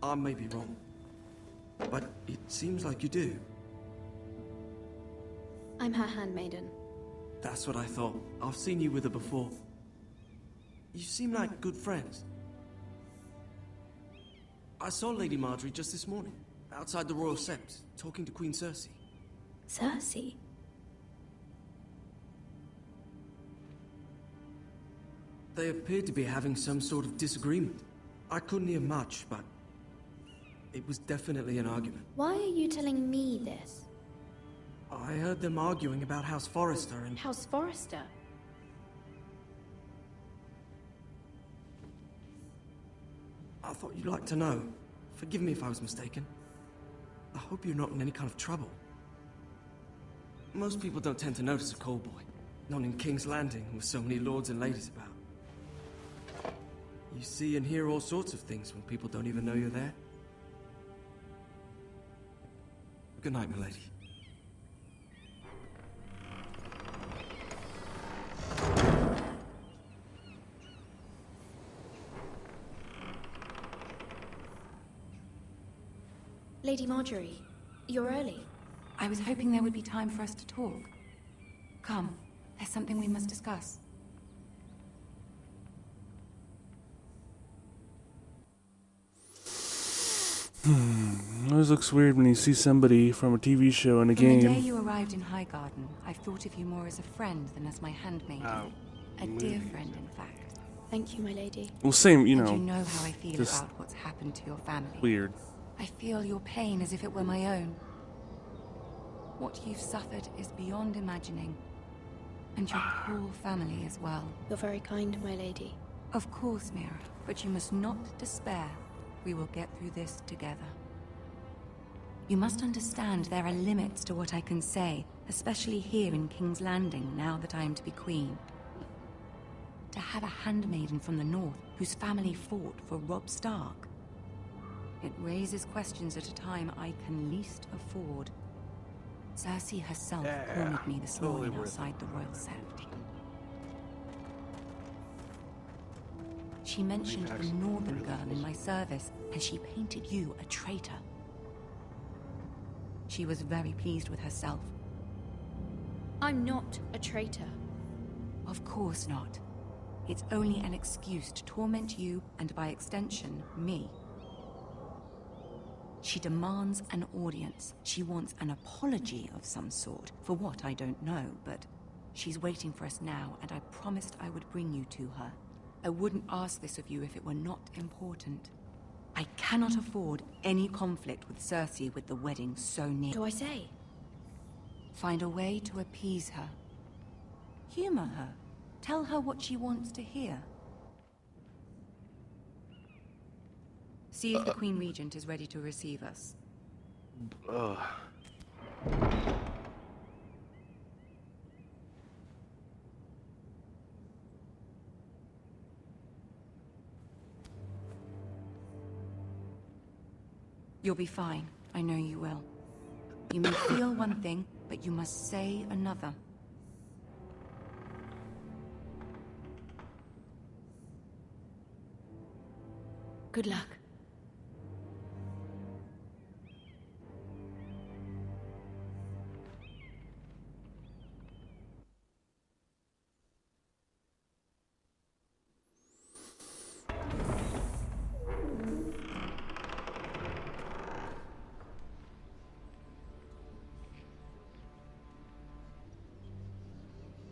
I may be wrong, but it seems like you do. I'm her handmaiden. That's what I thought. I've seen you with her before. You seem like good friends. I saw Lady Marjorie just this morning, outside the Royal Sept, talking to Queen Cersei. Cersei? They appeared to be having some sort of disagreement. I couldn't hear much, but it was definitely an argument. Why are you telling me this? I heard them arguing about House Forrester and... House Forrester? I thought you'd like to know. Forgive me if I was mistaken. I hope you're not in any kind of trouble. Most people don't tend to notice a call boy. Not in King's Landing, with so many lords and ladies about. You see and hear all sorts of things when people don't even know you're there. Good night, milady. Lady Marjorie, you're early. I was hoping there would be time for us to talk. Come, there's something we must discuss. Always looks weird when you see somebody from a TV show in a game. From the day you arrived in Highgarden, I've thought of you more as a friend than as my handmaiden. A dear friend, in fact. Thank you, my lady. Well, same, you And know. you know how I feel about what's happened to your family. Weird. I feel your pain as if it were my own. What you've suffered is beyond imagining. And your whole family as well. You're very kind, my lady. Of course, Mira, but you must not despair. We will get through this together. You must understand there are limits to what I can say, especially here in King's Landing, now that I am to be queen. To have a handmaiden from the north whose family fought for Robb Stark. It raises questions at a time I can least afford. Cersei herself cornered me this morning outside the royal sept. She mentioned the northern girl in my service, and she painted you a traitor. She was very pleased with herself. I'm not a traitor. Of course not. It's only an excuse to torment you, and by extension, me. She demands an audience. She wants an apology of some sort, for what I don't know, but she's waiting for us now, and I promised I would bring you to her. I wouldn't ask this of you if it were not important. I cannot afford any conflict with Cersei with the wedding so near. Do I say? Find a way to appease her. Humor her. Tell her what she wants to hear. See if the Queen Regent is ready to receive us. You'll be fine. I know you will. You may feel one thing, but you must say another. Good luck.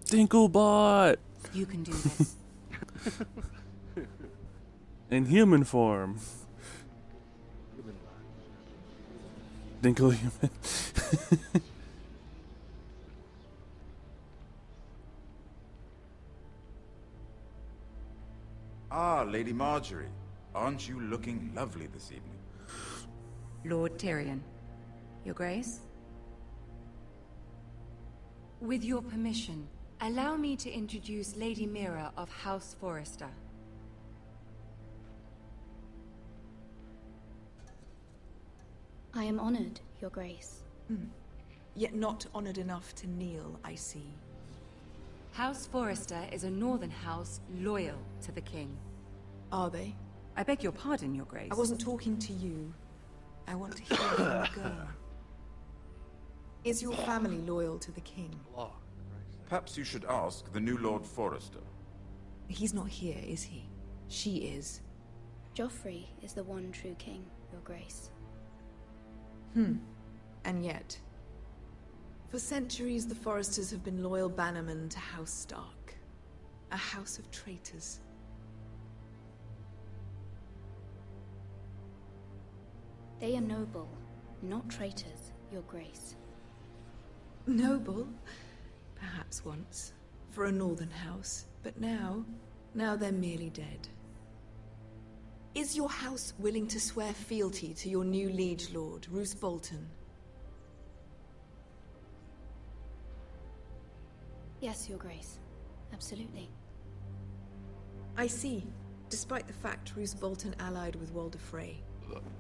Dinklebot! You can do this. In human form. Dinkle human. Ah, Lady Marjorie. Aren't you looking lovely this evening? Lord Tyrion. Your Grace? With your permission, allow me to introduce Lady Mira of House Forrester. I am honored, Your Grace. Yet not honored enough to kneel, I see. House Forrester is a northern house loyal to the king. Are they? I beg your pardon, Your Grace. I wasn't talking to you. I want to hear from a girl. Is your family loyal to the king? Perhaps you should ask the new Lord Forrester. He's not here, is he? She is. Joffrey is the one true king, Your Grace. And yet, for centuries the Forresters have been loyal bannermen to House Stark. A house of traitors. They are noble, not traitors, Your Grace. Noble? Perhaps once. For a northern house. But now they're merely dead. Is your house willing to swear fealty to your new liege lord, Roose Bolton? Yes, Your Grace. Absolutely. I see. Despite the fact Roose Bolton allied with Walder Frey.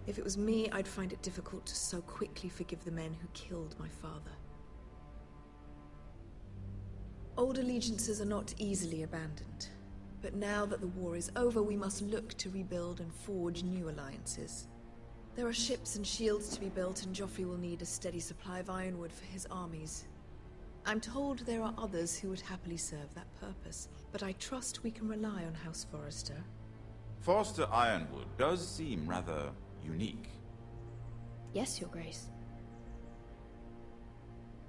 If it was me, I'd find it difficult to so quickly forgive the men who killed my father. Old allegiances are not easily abandoned. But now that the war is over, we must look to rebuild and forge new alliances. There are ships and shields to be built, and Joffrey will need a steady supply of ironwood for his armies. I'm told there are others who would happily serve that purpose, but I trust we can rely on House Forrester. Forrester Ironwood does seem rather unique. Yes, Your Grace.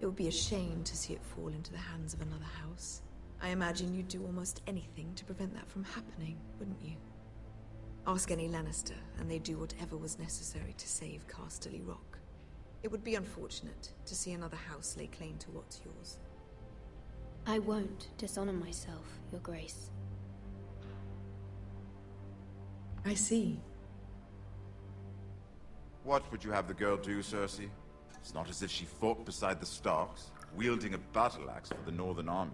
It would be a shame to see it fall into the hands of another house. I imagine you'd do almost anything to prevent that from happening, wouldn't you? Ask any Lannister, and they'd do whatever was necessary to save Casterly Rock. It would be unfortunate to see another house lay claim to what's yours. I won't dishonor myself, Your Grace. I see. What would you have the girl do, Cersei? It's not as if she fought beside the Starks, wielding a battle axe for the Northern Army.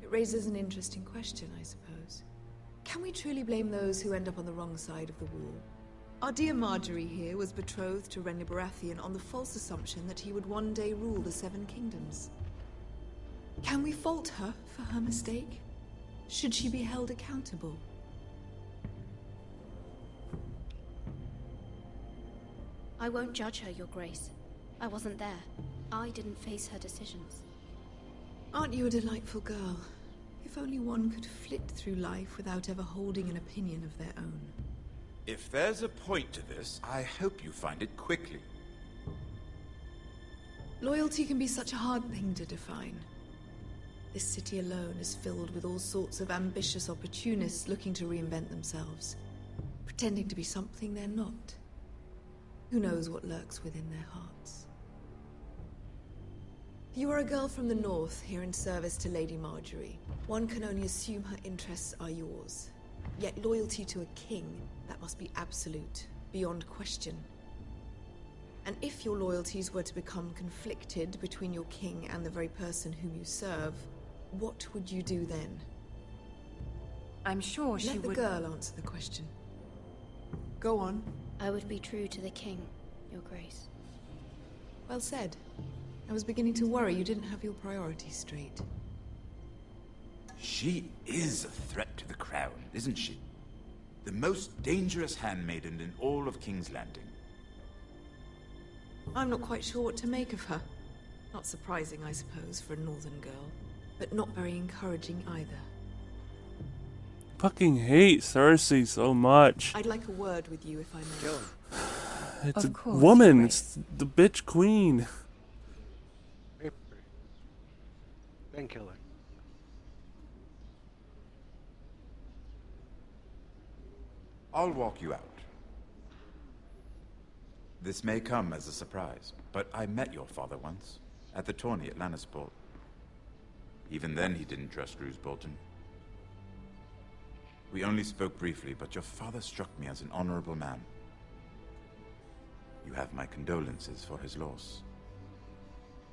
It raises an interesting question, I suppose. Can we truly blame those who end up on the wrong side of the wall? Our dear Marjorie here was betrothed to Renly Baratheon on the false assumption that he would one day rule the Seven Kingdoms. Can we fault her for her mistake? Should she be held accountable? I won't judge her, Your Grace. I wasn't there. I didn't face her decisions. Aren't you a delightful girl? If only one could flit through life without ever holding an opinion of their own. If there's a point to this, I hope you find it quickly. Loyalty can be such a hard thing to define. This city alone is filled with all sorts of ambitious opportunists looking to reinvent themselves, pretending to be something they're not. Who knows what lurks within their hearts? You are a girl from the north, here in service to Lady Marjorie. One can only assume her interests are yours. Yet loyalty to a king, that must be absolute, beyond question. And if your loyalties were to become conflicted between your king and the very person whom you serve, what would you do then? I'm sure she would... Let the girl answer the question. Go on. I would be true to the king, Your Grace. Well said. I was beginning to worry you didn't have your priorities straight. She is a threat to the crown, isn't she? The most dangerous handmaiden in all of King's Landing. I'm not quite sure what to make of her. Not surprising, I suppose, for a northern girl, but not very encouraging either. Fucking hate Cersei so much. I'd like a word with you, if I may. It's a woman. It's the bitch queen. Then kill her. I'll walk you out. This may come as a surprise, but I met your father once, at the tourney at Lannisport. Even then he didn't trust Roose Bolton. We only spoke briefly, but your father struck me as an honorable man. You have my condolences for his loss.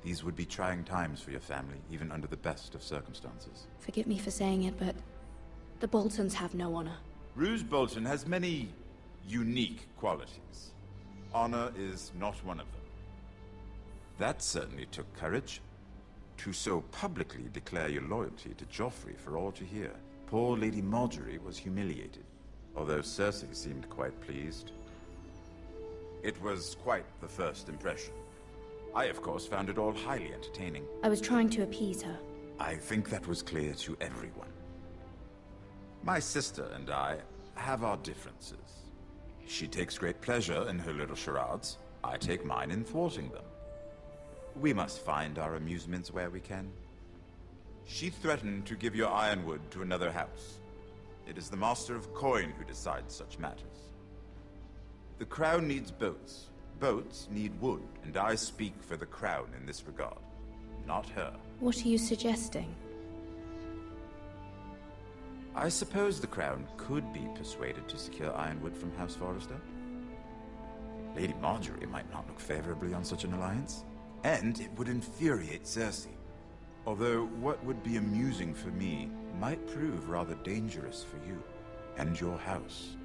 These would be trying times for your family, even under the best of circumstances. Forgive me for saying it, but the Boltons have no honor. Roose Bolton has many unique qualities. Honor is not one of them. That certainly took courage. To so publicly declare your loyalty to Joffrey for all to hear. Poor Lady Marjorie was humiliated, although Cersei seemed quite pleased. It was quite the first impression. I, of course, found it all highly entertaining. I was trying to appease her. I think that was clear to everyone. My sister and I have our differences. She takes great pleasure in her little charades. I take mine in thwarting them. We must find our amusements where we can. She threatened to give your ironwood to another house. It is the Master of Coin who decides such matters. The Crown needs boats. Boats need wood, and I speak for the Crown in this regard, not her. What are you suggesting? I suppose the Crown could be persuaded to secure ironwood from House Forrester. Lady Marjorie might not look favorably on such an alliance, and it would infuriate Cersei. Although what would be amusing for me might prove rather dangerous for you and your house.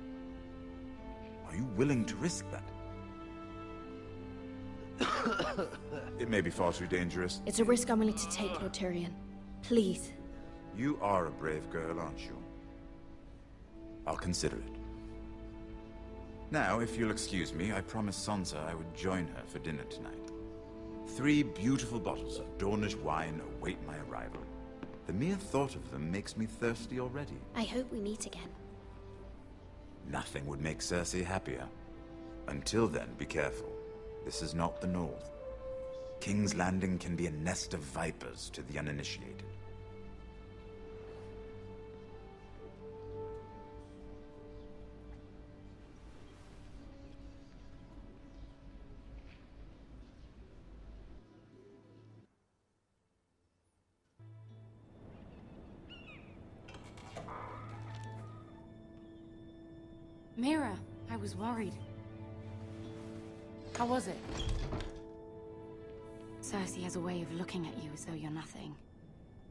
Are you willing to risk that? It may be far too dangerous. It's a risk I'm willing to take, Lord Tyrion. Please. You are a brave girl, aren't you? I'll consider it. Now, if you'll excuse me, I promised Sansa I would join her for dinner tonight. 3 beautiful bottles of Dornish wine await my arrival. The mere thought of them makes me thirsty already. I hope we meet again. Nothing would make Cersei happier. Until then, be careful. This is not the North. King's Landing can be a nest of vipers to the uninitiated. Mira, I was worried. How was it? Cersei has a way of looking at you as though you're nothing.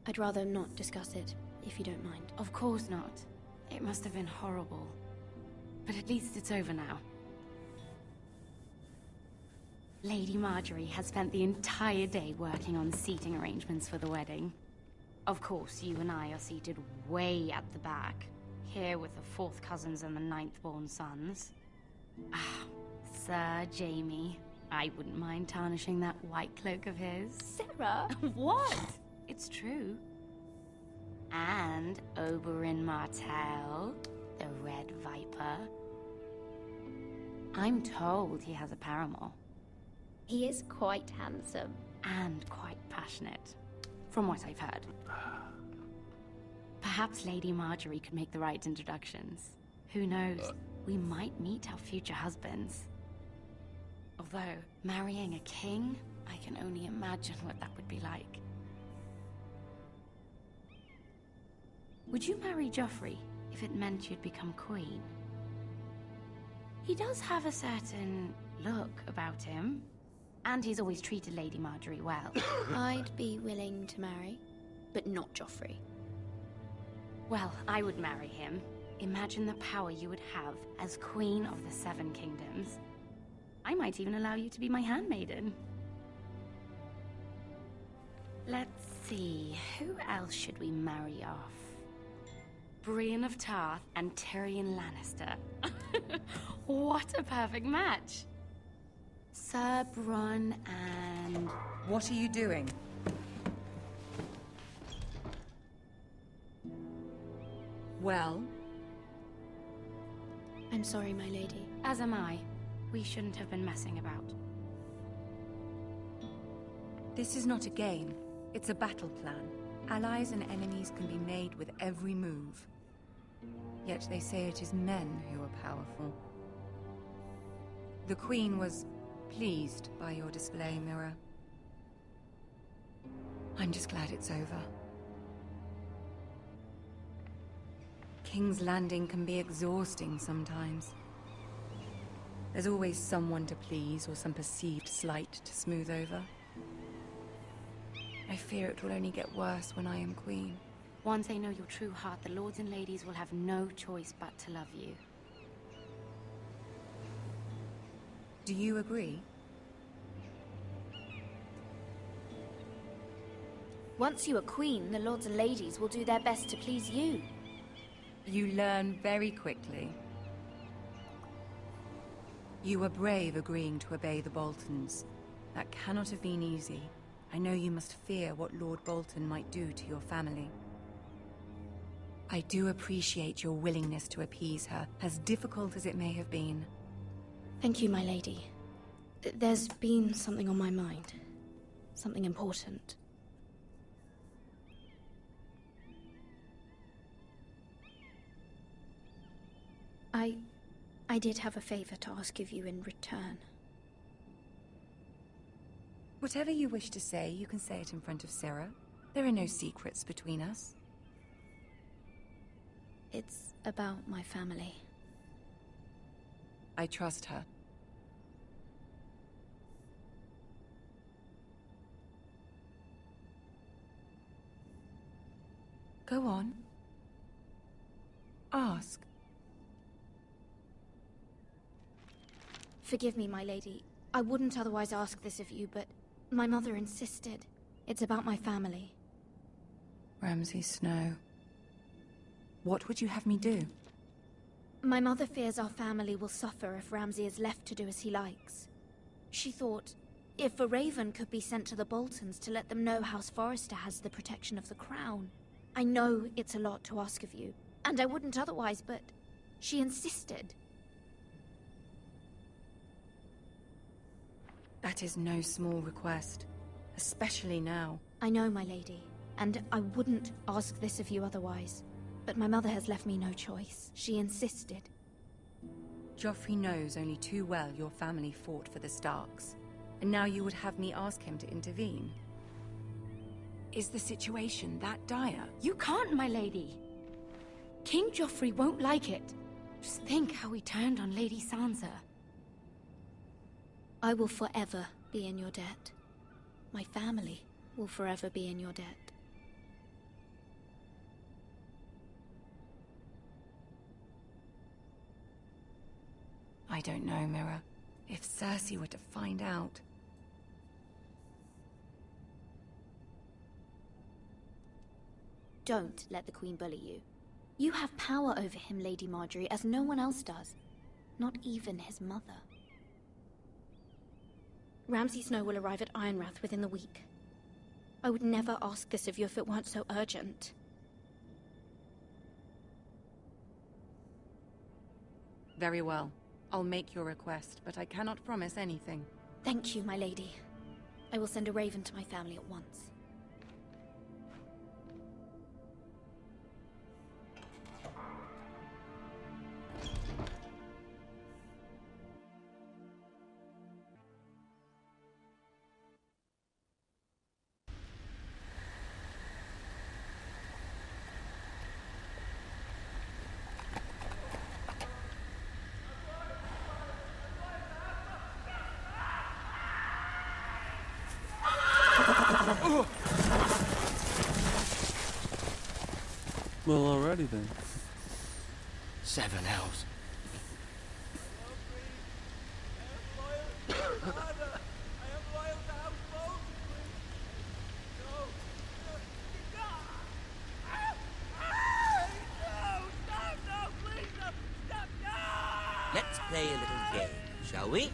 I'd rather not discuss it, if you don't mind. Of course not. It must have been horrible. But at least it's over now. Lady Marjorie has spent the entire day working on seating arrangements for the wedding. Of course, you and I are seated way at the back. Here with the 4th cousins and the 9th-born sons. Ah, Sir Jaime. I wouldn't mind tarnishing that white cloak of his. Sarah! What? It's true. And Oberyn Martell, the Red Viper. I'm told he has a paramour. He is quite handsome. And quite passionate, from what I've heard. Perhaps Lady Marjorie could make the right introductions. Who knows? We might meet our future husbands. Although, marrying a king, I can only imagine what that would be like. Would you marry Joffrey if it meant you'd become queen? He does have a certain look about him, and he's always treated Lady Marjorie well. I'd be willing to marry, but not Joffrey. Well, I would marry him. Imagine the power you would have as Queen of the 7 Kingdoms. I might even allow you to be my handmaiden. Let's see, who else should we marry off? Brienne of Tarth and Tyrion Lannister. What a perfect match! Sir Bronn and... What are you doing? Well? I'm sorry, my lady. As am I. We shouldn't have been messing about. This is not a game. It's a battle plan. Allies and enemies can be made with every move. Yet they say it is men who are powerful. The Queen was pleased by your display, Mira. I'm just glad it's over. King's Landing can be exhausting sometimes. There's always someone to please or some perceived slight to smooth over. I fear it will only get worse when I am queen. Once they know your true heart, the lords and ladies will have no choice but to love you. Do you agree? Once you are queen, the lords and ladies will do their best to please you. You learn very quickly. You were brave agreeing to obey the Boltons. That cannot have been easy. I know you must fear what Lord Bolton might do to your family. I do appreciate your willingness to appease her, as difficult as it may have been. Thank you, my lady. There's been something on my mind. Something important. I did have a favor to ask of you in return. Whatever you wish to say, you can say it in front of Sarah. There are no secrets between us. It's about my family. I trust her. Go on. Ask. Forgive me, my lady. I wouldn't otherwise ask this of you, but my mother insisted. It's about my family. Ramsay Snow. What would you have me do? My mother fears our family will suffer if Ramsay is left to do as he likes. She thought, if a raven could be sent to the Boltons to let them know House Forrester has the protection of the crown. I know it's a lot to ask of you, and I wouldn't otherwise, but she insisted. That is no small request, especially now. I know, my lady, and I wouldn't ask this of you otherwise. But my mother has left me no choice. She insisted. Joffrey knows only too well your family fought for the Starks, and now you would have me ask him to intervene. Is the situation that dire? You can't, my lady. King Joffrey won't like it. Just think how he turned on Lady Sansa. I will forever be in your debt. My family will forever be in your debt. I don't know, Mira. If Cersei were to find out... Don't let the Queen bully you. You have power over him, Lady Marjorie, as no one else does. Not even his mother. Ramsay Snow will arrive at Ironrath within the week. I would never ask this of you if it weren't so urgent. Very well. I'll make your request, but I cannot promise anything. Thank you, my lady. I will send a raven to my family at once. Well, alrighty then. 7 hours. Let's play a little game, shall we?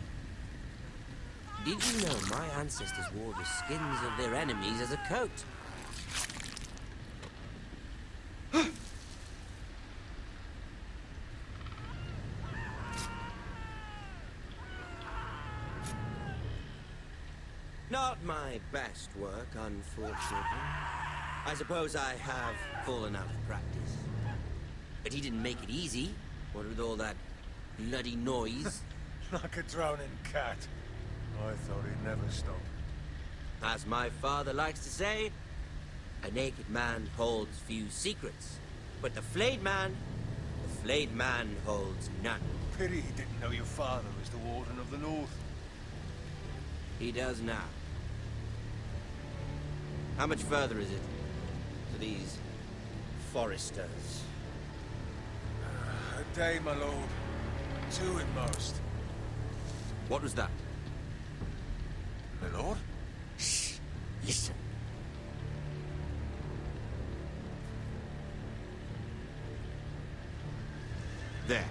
Did you know my ancestors wore the skins of their enemies as a coat? Not my best work, unfortunately. I suppose I have fallen out of practice. But he didn't make it easy, what with all that bloody noise. Like a drowning cat. I thought he'd never stop. As my father likes to say, a naked man holds few secrets. But the flayed man holds none. Pity he didn't know your father was the Warden of the North. He does now. How much further is it to these Foresters? A day, my lord. 2 at most. What was that? My lord? Shh! Listen. There.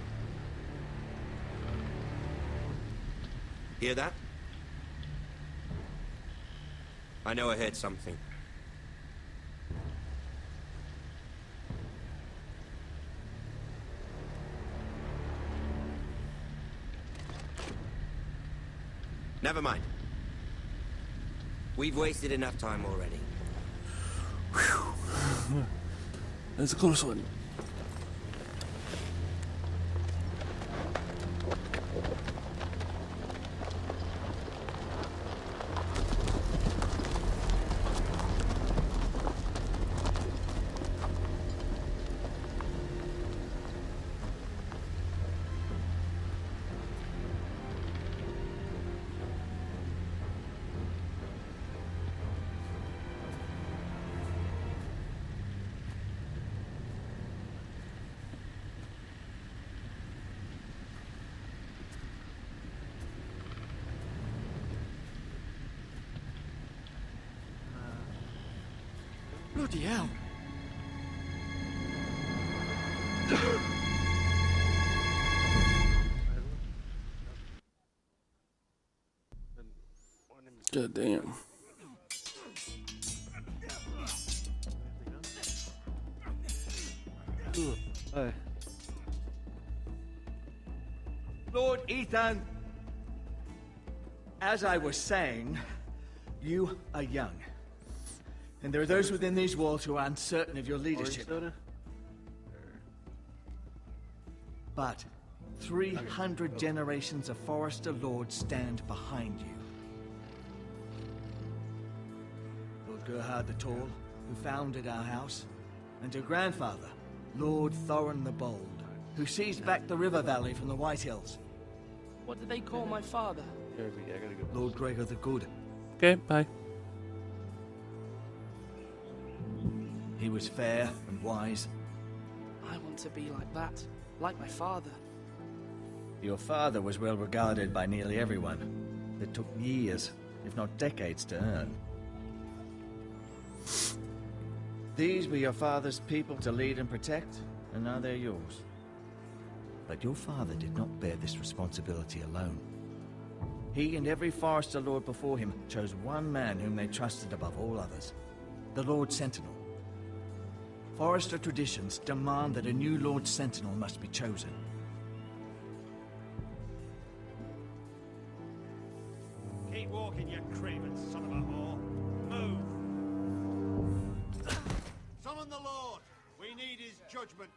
Hear that? I know I heard something. Never mind. We've wasted enough time already. That's a close one. Bloody hell. God damn. Hi. Lord Ethan, as I was saying, you are young. And there are those within these walls who are uncertain of your leadership. But 300 generations of Forester Lords stand behind you. Lord Gerhard the Tall, who founded our house, and your grandfather, Lord Thorin the Bold, who seized back the river valley from the White Hills. What did they call my father? I gotta go. Lord Gregor the Good. Okay, bye. He was fair and wise. I want to be like that, like my father. Your father was well regarded by nearly everyone. It took years, if not decades, to earn. These were your father's people to lead and protect, and now they're yours. But your father did not bear this responsibility alone. He and every Forester Lord before him chose one man whom they trusted above all others, the Lord Sentinel. Forester traditions demand that a new Lord Sentinel must be chosen. Keep walking, you craven son of a whore. Move! Summon the Lord! We need his judgment.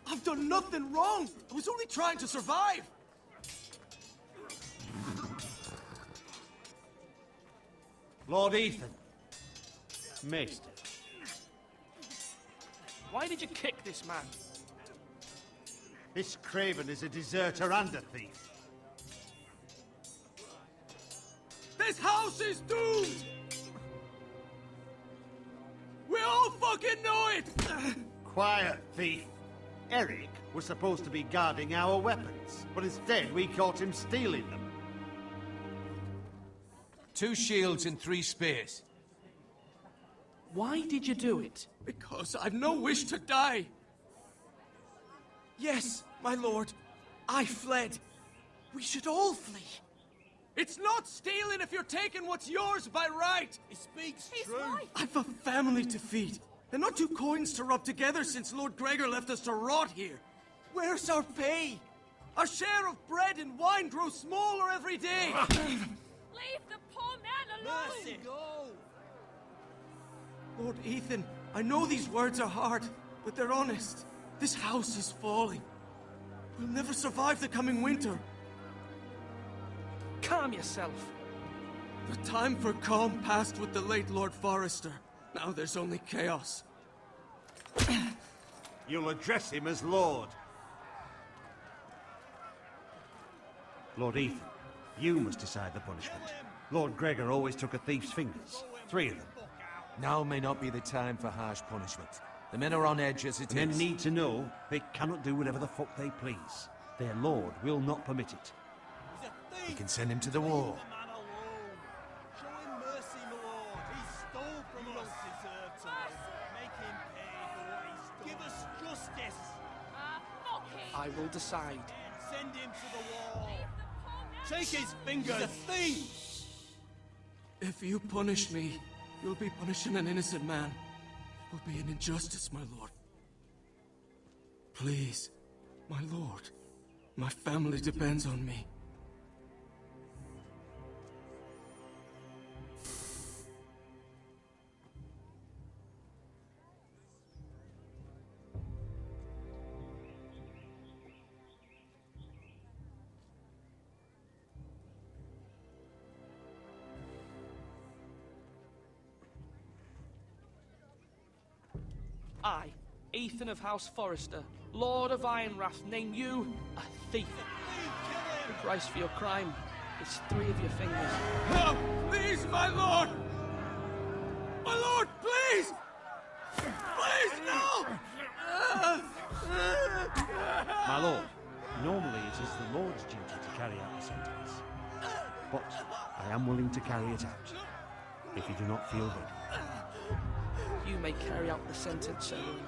I've done nothing wrong! I was only trying to survive! Lord Ethan. Maester. Why did you kick this man? This craven is a deserter and a thief. This house is doomed! We all fucking know it! Quiet, thief. Eric was supposed to be guarding our weapons, but instead we caught him stealing them. 2 shields and 3 spears. Why did you do it? Because I've no wish to die. Yes, my lord, I fled. We should all flee. It's not stealing if you're taking what's yours by right. He speaks He's true. right. I've a family to feed, and not 2 coins to rub together since Lord Gregor left us to rot here. Where's our pay? Our share of bread and wine grows smaller every day. Leave the poor man alone! Mercy, go! Lord Ethan, I know these words are hard, but they're honest. This house is falling. We'll never survive the coming winter. Calm yourself. The time for calm passed with the late Lord Forester. Now there's only chaos. You'll address him as Lord. Lord Ethan, you must decide the punishment. Lord Gregor always took a thief's fingers. 3 of them. Now may not be the time for harsh punishment. The men are on edge as it is. Men need to know they cannot do whatever the fuck they please. Their lord will not permit it. We can send him to the war. Show him mercy, my lord. He stole from us. Deserve to make him pay for what he stole. Give us justice. Fuck him! I will decide. Send him to the wall. Take his fingers. He's a thief. If you punish me, you'll be punishing an innocent man. It will be an injustice, my lord. Please, my lord. My family depends on me. I, Ethan of House Forester, Lord of Ironwrath, name you a thief. The price for your crime is 3 of your fingers. No! Please, my lord! My lord, please! Please, no! My lord, normally it is the Lord's duty to carry out the sentence. But I am willing to carry it out, if you do not feel ready. You may carry out the sentence, Sir Roland.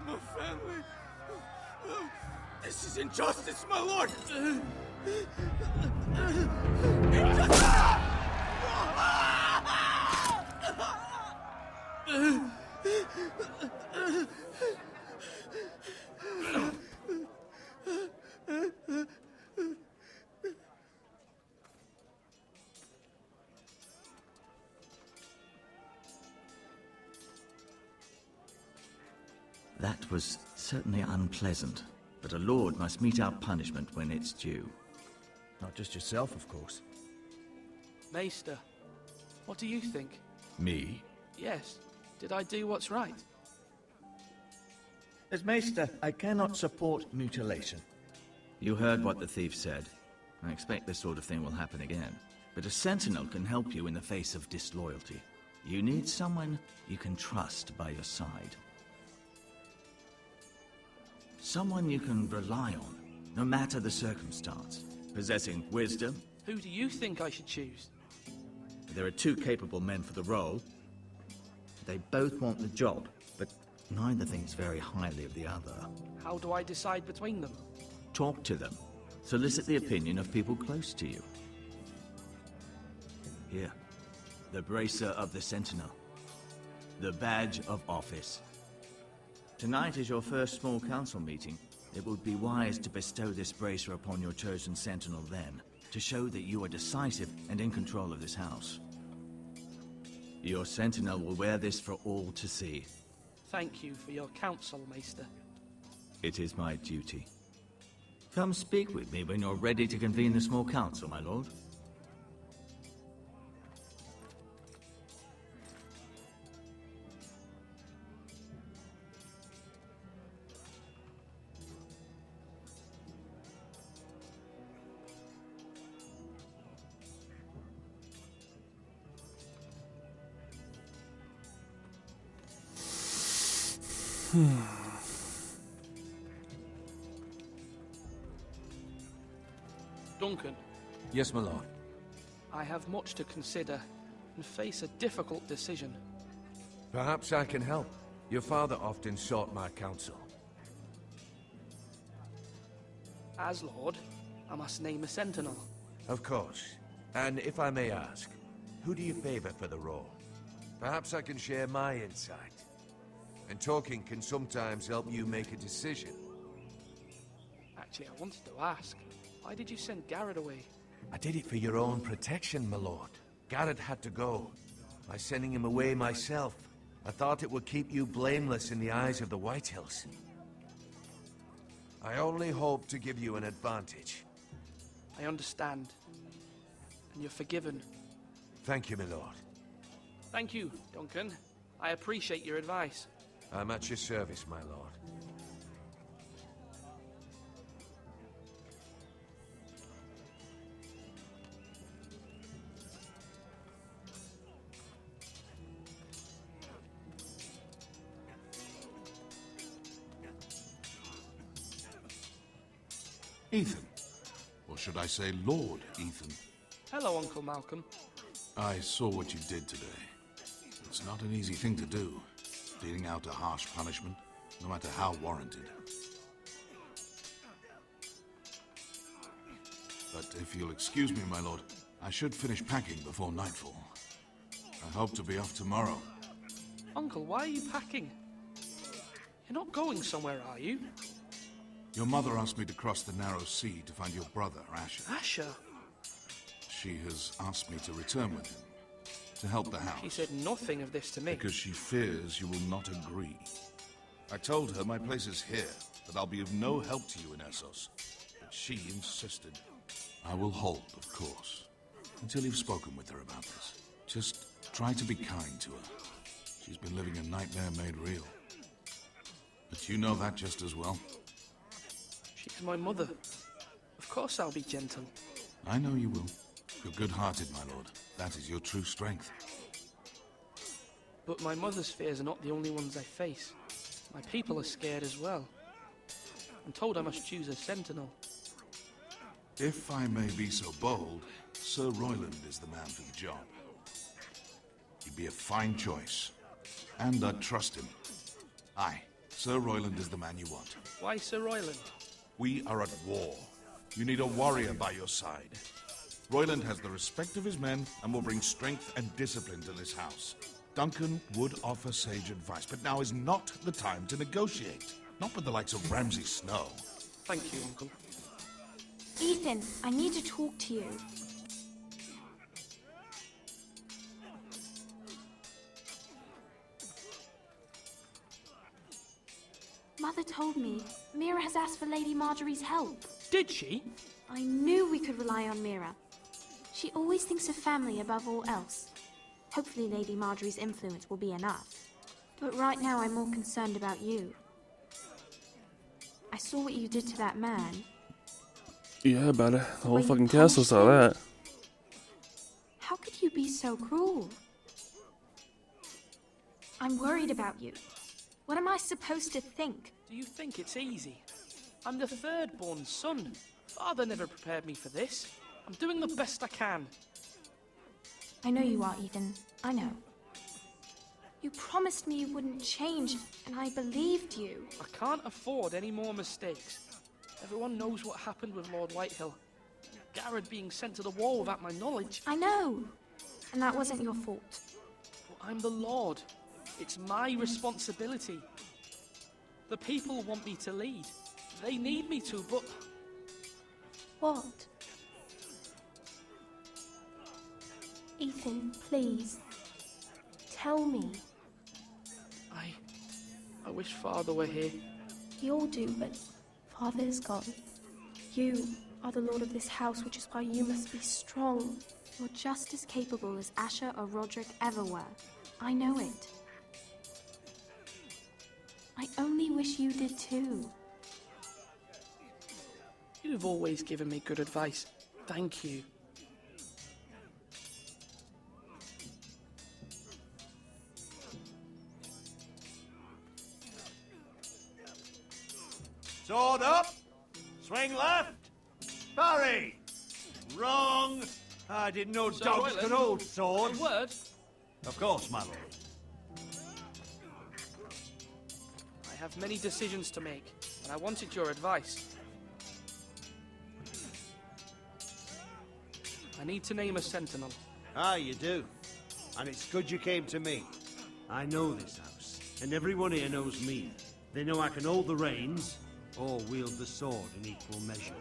My family... This is injustice, my lord! That was certainly unpleasant, but a lord must meet our punishment when it's due. Not just yourself, of course. Maester, what do you think? Me? Yes. Did I do what's right? As Maester, I cannot support mutilation. You heard what the thief said. I expect this sort of thing will happen again. But a sentinel can help you in the face of disloyalty. You need someone you can trust by your side. Someone you can rely on, no matter the circumstance. Possessing wisdom. Who do you think I should choose? There are two capable men for the role. They both want the job, but neither thinks very highly of the other. How do I decide between them? Talk to them. Solicit the opinion of people close to you. Here. The bracer of the Sentinel. The badge of office. Tonight is your first small council meeting. It would be wise to bestow this bracer upon your chosen sentinel then, to show that you are decisive and in control of this house. Your sentinel will wear this for all to see. Thank you for your counsel, Maester. It is my duty. Come speak with me when you're ready to convene the small council, my lord. Duncan. Yes, my lord. I have much to consider and face a difficult decision. Perhaps I can help. Your father often sought my counsel. As Lord, I must name a sentinel. Of course. And if I may ask, who do you favor for the role? Perhaps I can share my insight. And talking can sometimes help you make a decision. Actually, I wanted to ask, why did you send Garrett away? I did it for your own protection, my lord. Garrett had to go. By sending him away myself, I thought it would keep you blameless in the eyes of the Whitehills. I only hope to give you an advantage. I understand. And you're forgiven. Thank you, my lord. Thank you, Duncan. I appreciate your advice. I'm at your service, my lord. Ethan. Or should I say Lord Ethan? Hello, Uncle Malcolm. I saw what you did today. It's not an easy thing to do, dealing out a harsh punishment, no matter how warranted. But if you'll excuse me, my lord, I should finish packing before nightfall. I hope to be off tomorrow. Uncle, why are you packing? You're not going somewhere, are you? Your mother asked me to cross the narrow sea to find your brother, Asher. Asher? She has asked me to return with him, to help the house. She said nothing of this to me. Because she fears you will not agree. I told her my place is here, that I'll be of no help to you in Essos. But she insisted. I will hold, of course, until you've spoken with her about this. Just try to be kind to her. She's been living a nightmare made real. But you know that just as well. She's my mother. Of course I'll be gentle. I know you will. You're good-hearted, my lord. That is your true strength. But my mother's fears are not the only ones I face. My people are scared as well. I'm told I must choose a sentinel. If I may be so bold, Sir Royland is the man for the job. He'd be a fine choice. And I'd trust him. Aye, Sir Royland is the man you want. Why Sir Royland? We are at war. You need a warrior by your side. Royland has the respect of his men and will bring strength and discipline to this house. Duncan would offer sage advice, but now is not the time to negotiate. Not with the likes of Ramsay Snow. Thank you, Uncle. Ethan, I need to talk to you. Mother told me Mira has asked for Lady Marjorie's help. Did she? I knew we could rely on Mira. She always thinks of family above all else. Hopefully Lady Marjorie's influence will be enough. But right now I'm more concerned about you. I saw what you did to that man. Yeah, about it. The whole When you fucking castle punished saw him? that. How could you be so cruel? I'm worried about you. What am I supposed to think? Do you think it's easy? I'm the third-born son. Father never prepared me for this. I'm doing the best I can. I know you are, Ethan. I know. You promised me you wouldn't change, and I believed you. I can't afford any more mistakes. Everyone knows what happened with Lord Whitehill. Garrett being sent to the wall without my knowledge. I know. And that wasn't your fault. But I'm the Lord. It's my responsibility. The people want me to lead. They need me to, but... What? Ethan, please. Tell me. I wish Father were here. We all do, but Father is gone. You are the lord of this house, which is why you must be strong. You're just as capable as Asher or Roderick ever were. I know it. I only wish you did too. You've always given me good advice. Thank you. Sword up! Swing left! Parry! Wrong! I didn't know Sir dogs Royland, could hold swords. a word? Of course, my lord. I have many decisions to make, and I wanted your advice. I need to name a sentinel. Ah, you do. And it's good you came to me. I know this house, and everyone here knows me. They know I can hold the reins, or wield the sword in equal measure.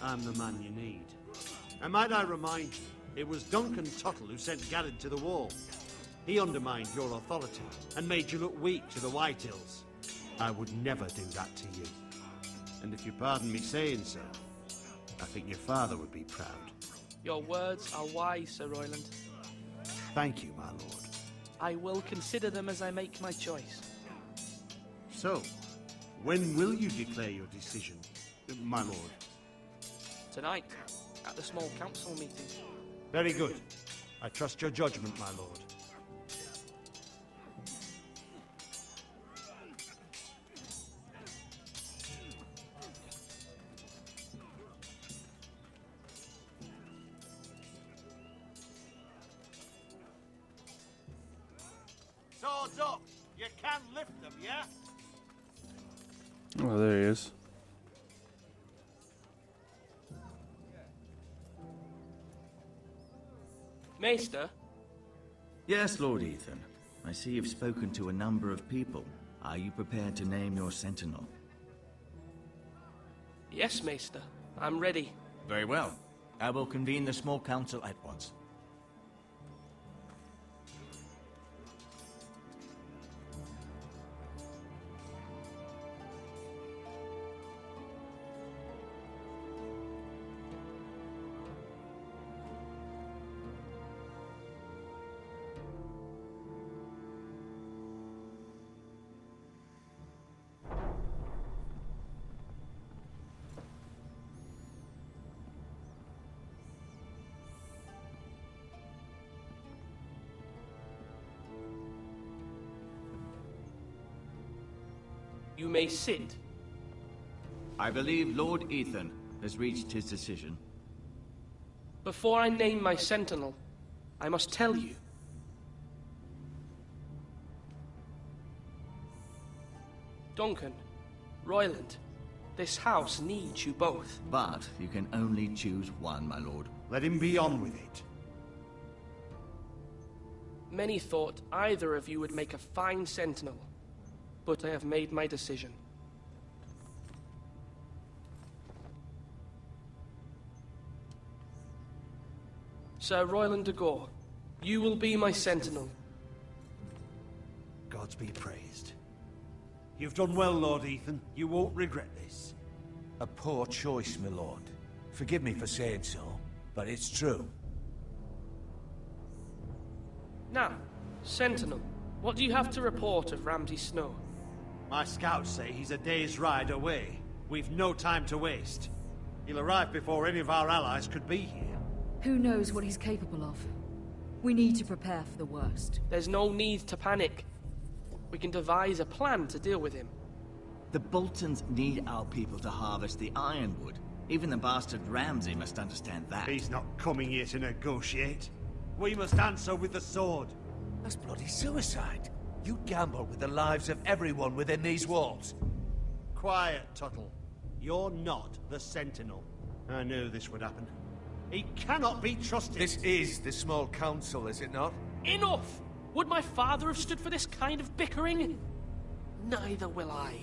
I'm the man you need. And might I remind you, it was Duncan Tuttle who sent Garrett to the wall. He undermined your authority, and made you look weak to the Whitehills. I would never do that to you. And if you pardon me saying so, I think your father would be proud. Your words are wise, Sir Royland. Thank you, my lord. I will consider them as I make my choice. So, when will you declare your decision, my lord? Tonight, at the small council meeting. Very good. I trust your judgment, my lord. Swords up! You can lift them, yeah? Oh, there he is. Maester? Yes, Lord Ethan. I see you've spoken to a number of people. Are you prepared to name your sentinel? Yes, Maester. I'm ready. Very well. I will convene the small council at once. You may sit. I believe Lord Ethan has reached his decision. Before I name my sentinel, I must tell you. Duncan, Royland, This house needs you both. But you can only choose one, my lord. Let him be on with it. Many thought either of you would make a fine sentinel, but I have made my decision. Sir Royland de Gore, you will be my sentinel. Gods be praised. You've done well, Lord Ethan. You won't regret this. A poor choice, my lord. Forgive me for saying so, but it's true. Now, Sentinel, what do you have to report of Ramsay Snow? My scouts say he's a day's ride away. We've no time to waste. He'll arrive before any of our allies could be here. Who knows what he's capable of? We need to prepare for the worst. There's no need to panic. We can devise a plan to deal with him. The Boltons need our people to harvest the ironwood. Even the bastard Ramsay must understand that. He's not coming here to negotiate. We must answer with the sword. That's bloody suicide. You gamble with the lives of everyone within these walls. Quiet, Tuttle. You're not the Sentinel. I knew this would happen. He cannot be trusted. This is the small council, is it not? Enough! Would my father have stood for this kind of bickering? Neither will I.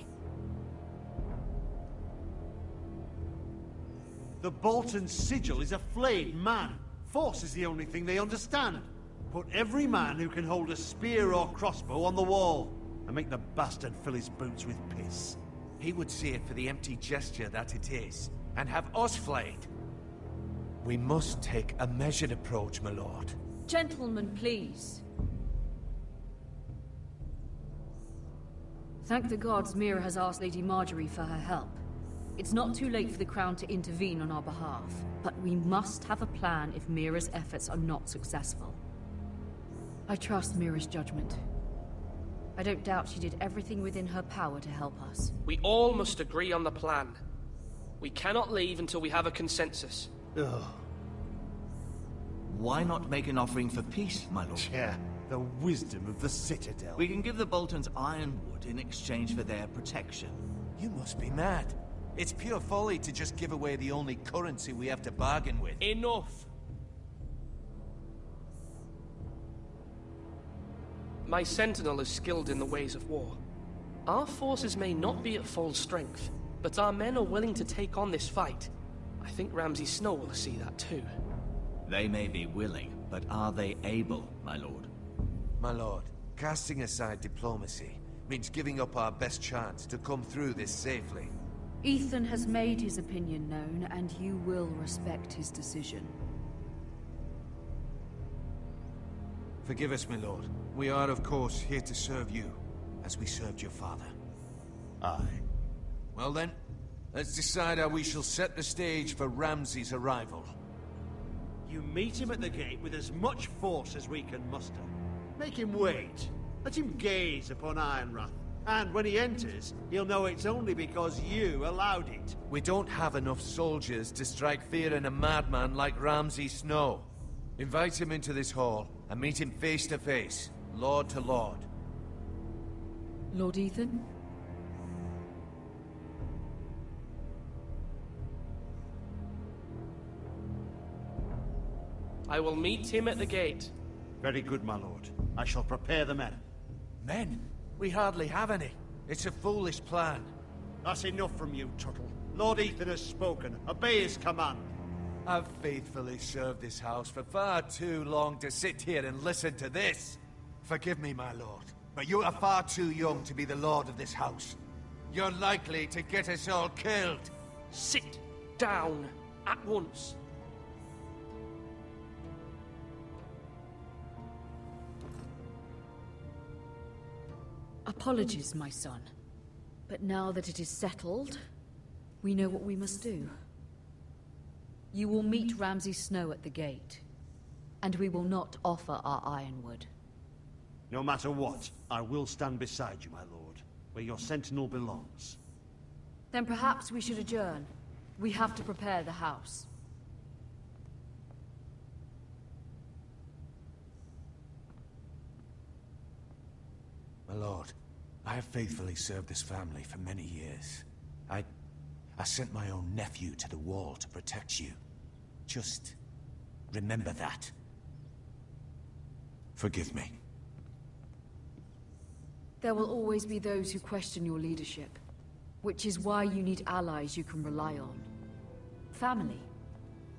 The Bolton sigil is a flayed man. Force is the only thing they understand. Put every man who can hold a spear or crossbow on the wall, and make the bastard fill his boots with piss. He would see it for the empty gesture that it is, and have us flayed. We must take a measured approach, my lord. Gentlemen, please. Thank the gods Mira has asked Lady Marjorie for her help. It's not too late for the Crown to intervene on our behalf, but we must have a plan if Mira's efforts are not successful. I trust Mira's judgment. I don't doubt she did everything within her power to help us. We all must agree on the plan. We cannot leave until we have a consensus. Ugh. Why not make an offering for peace, my lord? Yeah, the wisdom of the Citadel. We can give the Boltons ironwood in exchange for their protection. You must be mad. It's pure folly to just give away the only currency we have to bargain with. Enough! My sentinel is skilled in the ways of war. Our forces may not be at full strength, but our men are willing to take on this fight. I think Ramsay Snow will see that too. They may be willing, but are they able, my lord? My lord, casting aside diplomacy means giving up our best chance to come through this safely. Ethan has made his opinion known, and you will respect his decision. Forgive us, my lord. We are, of course, here to serve you, as we served your father. Aye. Well then, let's decide how we shall set the stage for Ramsay's arrival. You meet him at the gate with as much force as we can muster. Make him wait. Let him gaze upon Ironrath. And when he enters, he'll know it's only because you allowed it. We don't have enough soldiers to strike fear in a madman like Ramsay Snow. Invite him into this hall, and meet him face to face, lord to lord. Lord Ethan? I will meet him at the gate. Very good, my lord. I shall prepare the men. Men? We hardly have any. It's a foolish plan. That's enough from you, Tuttle. Lord Ethan has spoken. Obey his command. I've faithfully served this house for far too long to sit here and listen to this. Forgive me, my lord, but you are far too young to be the lord of this house. You're likely to get us all killed. Sit down at once. Apologies, my son. But now that it is settled, we know what we must do. You will meet Ramsay Snow at the gate, and we will not offer our ironwood. No matter what, I will stand beside you, my lord, where your sentinel belongs. Then perhaps we should adjourn. We have to prepare the house. My lord, I have faithfully served this family for many years. I sent my own nephew to the wall to protect you. Just remember that. Forgive me. There will always be those who question your leadership, which is why you need allies you can rely on. Family.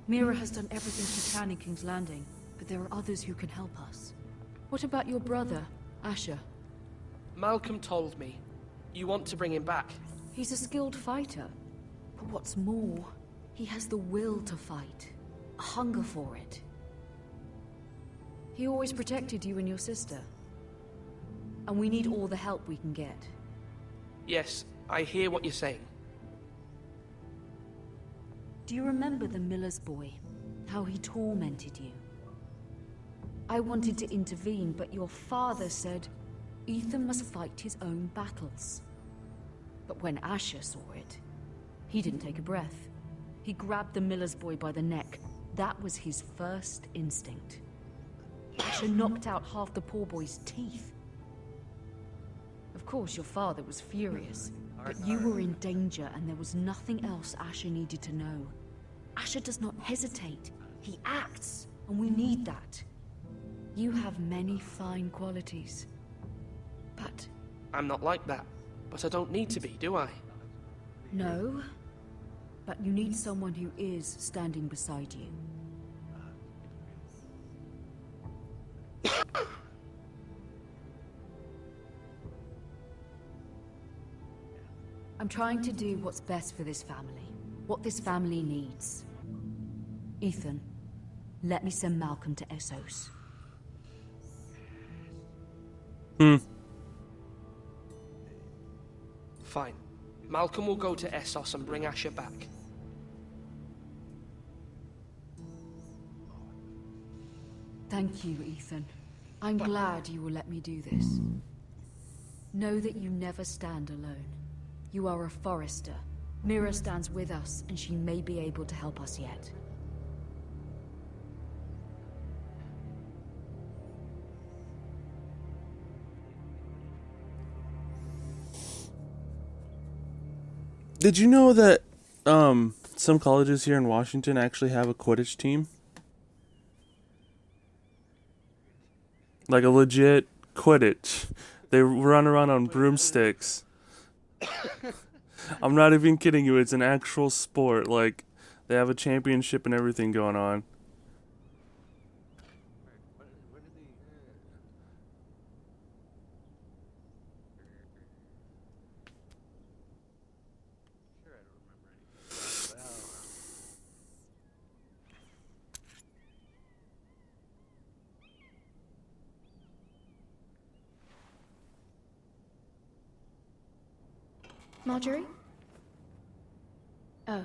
Mira has done everything she can in King's Landing, but there are others who can help us. What about your brother, Asher? Malcolm told me. You want to bring him back. He's a skilled fighter. But what's more, he has the will to fight. A hunger for it. He always protected you and your sister. And we need all the help we can get. Yes, I hear what you're saying. Do you remember the miller's boy? How he tormented you? I wanted to intervene, but your father said Ethan must fight his own battles. But when Asher saw it, he didn't take a breath. He grabbed the miller's boy by the neck. That was his first instinct. Asher knocked out half the poor boy's teeth. Of course, your father was furious, but you were in danger and there was nothing else Asher needed to know. Asher does not hesitate. He acts, and we need that. You have many fine qualities, but... I'm not like that, but I don't need to be, do I? No, but you need someone who is standing beside you. I'm trying to do what's best for this family, what this family needs. Ethan, let me send Malcolm to Essos. Fine. Malcolm will go to Essos and bring Asher back. Thank you, Ethan. I'm glad you will let me do this. Know that you never stand alone. You are a Forester. Mira stands with us, and she may be able to help us yet. Did you know that some colleges here in Washington actually have a Quidditch team? Like a legit Quidditch. They run around on broomsticks. I'm not even kidding you, it's an actual sport. Like, they have a championship and everything going on. Marjorie? Oh.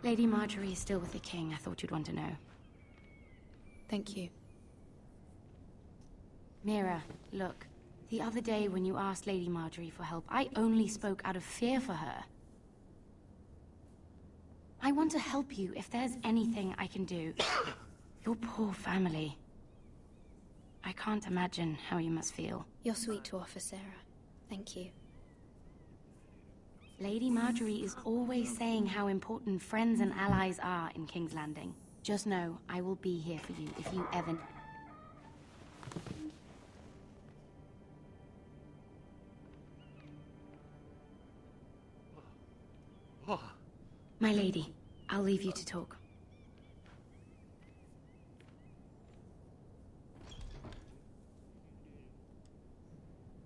Lady Marjorie is still with the king. I thought you'd want to know. Thank you. Mira, look. The other day when you asked Lady Marjorie for help, I only spoke out of fear for her. I want to help you if there's anything I can do. Your poor family. I can't imagine how you must feel. You're sweet to offer, Sarah. Thank you. Lady Marjorie is always saying how important friends and allies are in King's Landing. Just know, I will be here for you if you ever... My lady, I'll leave you to talk.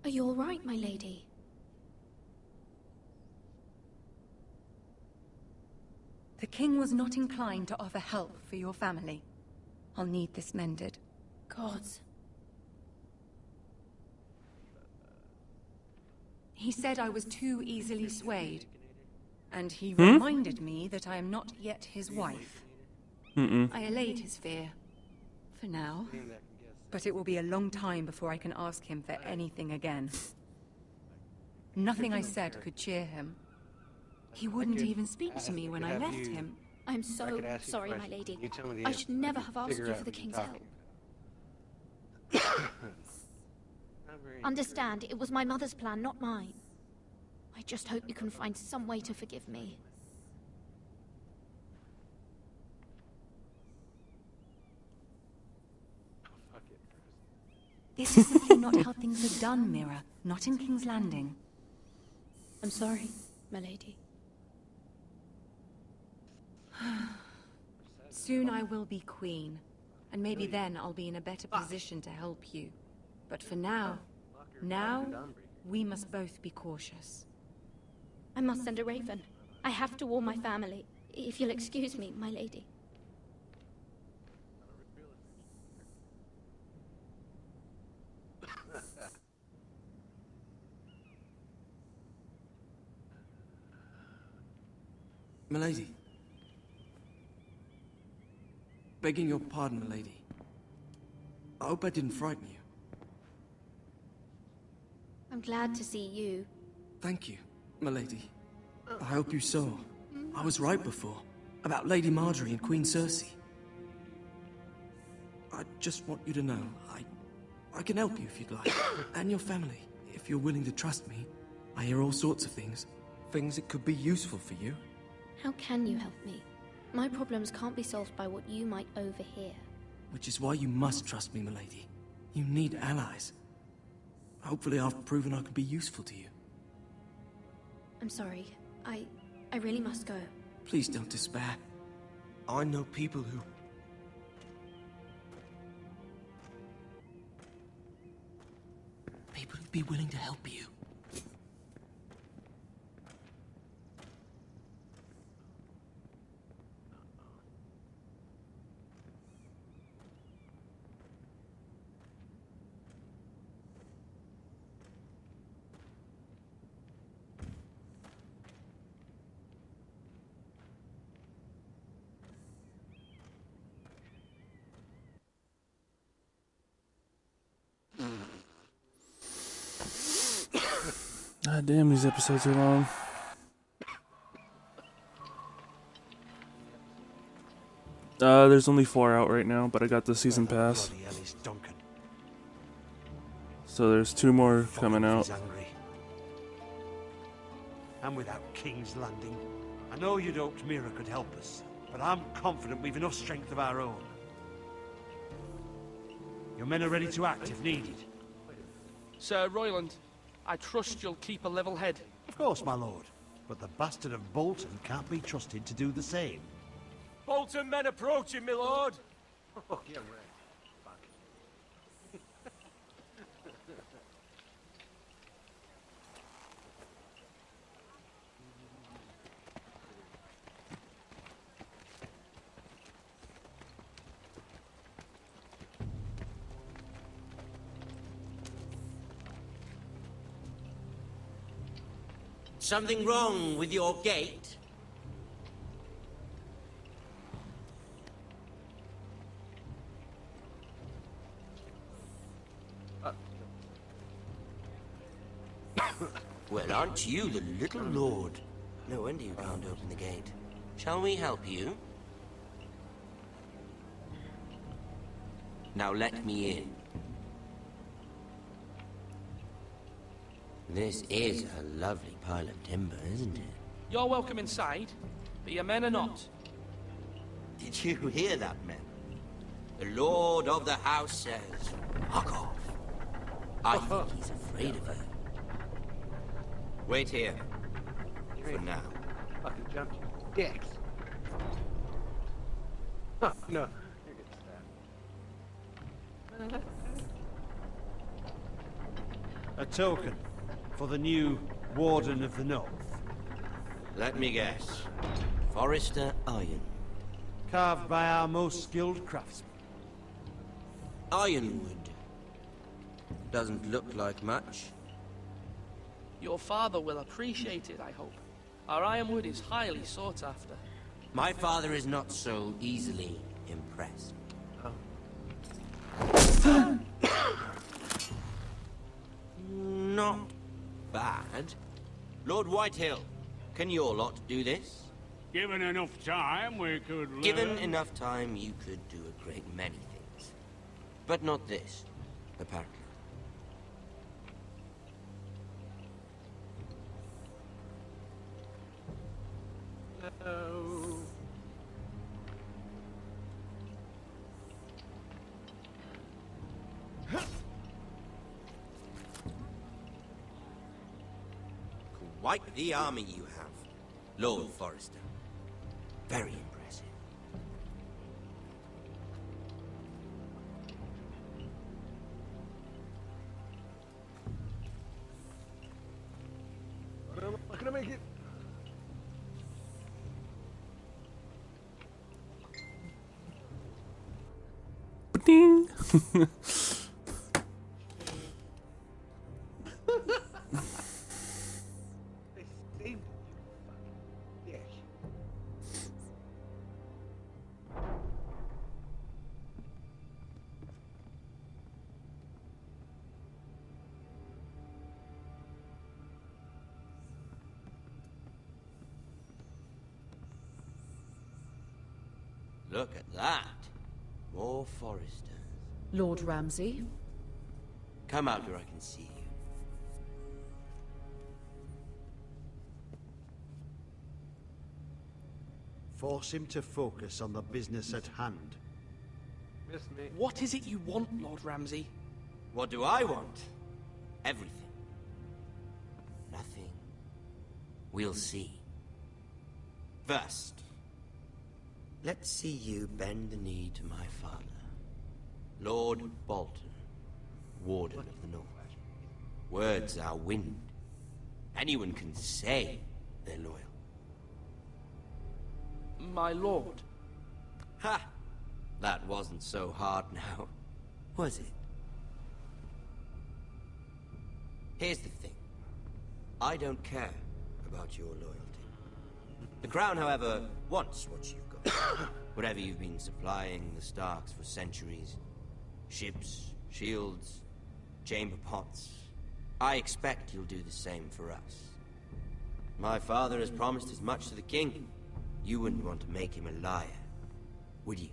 Are you all right, my lady? The king was not inclined to offer help for your family. I'll need this mended. Gods. He said I was too easily swayed. And he reminded me that I am not yet his wife. I allayed his fear. For now. But it will be a long time before I can ask him for anything again. Nothing I said could cheer him. He wouldn't even speak to me when I left him. I'm so sorry, my lady. I should never have asked you for the king's help. Understand, it was my mother's plan, not mine. I just hope you can find some way to forgive me. This is simply not how things are done, Mira. Not in King's Landing. I'm sorry, my lady. Soon I will be queen, and maybe then I'll be in a better position to help you. But for now, we must both be cautious. I must send a raven. I have to warn my family. If you'll excuse me, my lady. Milady. Begging your pardon, milady. I hope I didn't frighten you. I'm glad to see you. Thank you, milady. I hope you saw. I was right before. About Lady Marjorie and Queen Cersei. I just want you to know, I can help you if you'd like. And your family, if you're willing to trust me. I hear all sorts of things. Things that could be useful for you. How can you help me? My problems can't be solved by what you might overhear. Which is why you must trust me, milady. You need allies. Hopefully I've proven I can be useful to you. I'm sorry. I really must go. Please don't despair. I know people who... People who'd be willing to help you. God damn, these episodes are long. There's only 4 out right now, but I got the season pass. So there's 2 more coming out. And without King's Landing. I know you'd hoped Mira could help us, but I'm confident we've enough strength of our own. Your men are ready to act if needed. Sir Royland, I trust you'll keep a level head. Of course, my lord. But the bastard of Bolton can't be trusted to do the same. Bolton men approaching, my lord! Oh, yeah, right. Something wrong with your gate? Well, aren't you the little lord? No wonder you can't open the gate. Shall we help you? Now let me in. This is a lovely pile of timber, isn't it? You're welcome inside, but your men are not. Did you hear that, men? The lord of the house says, fuck off. I think he's afraid of her. Wait here. For now. Fucking jumped you. Dicks. Huh, no. You're getting stabbed. A token for the new Warden of the North. Let me guess. Forrester Iron. Carved by our most skilled craftsmen. Ironwood. Doesn't look like much. Your father will appreciate it, I hope. Our ironwood is highly sought after. My father is not so easily impressed. Not bad. Lord Whitehill, can your lot do this? Given enough time, we could learn. Given enough time, you could do a great many things. But not this, apparently. No. Quite the army you have, Lord Forrester. Very impressive. I'm not gonna make it. Ding. Look at that. More Forresters. Lord Ramsay? Come out where I can see you. Force him to focus on the business at hand. Miss me. What is it you want, Lord Ramsay? What do I want? Everything. Nothing. We'll see. First, let's see you bend the knee to my father, Lord Bolton, Warden of the North. Words are wind. Anyone can say they're loyal. My lord. Ha! That wasn't so hard now, was it? Here's the thing. I don't care about your loyalty. The Crown, however, wants what you've got. Whatever you've been supplying the Starks for centuries. Ships, shields, chamber pots. I expect you'll do the same for us. My father has promised as much to the king. You wouldn't want to make him a liar, would you?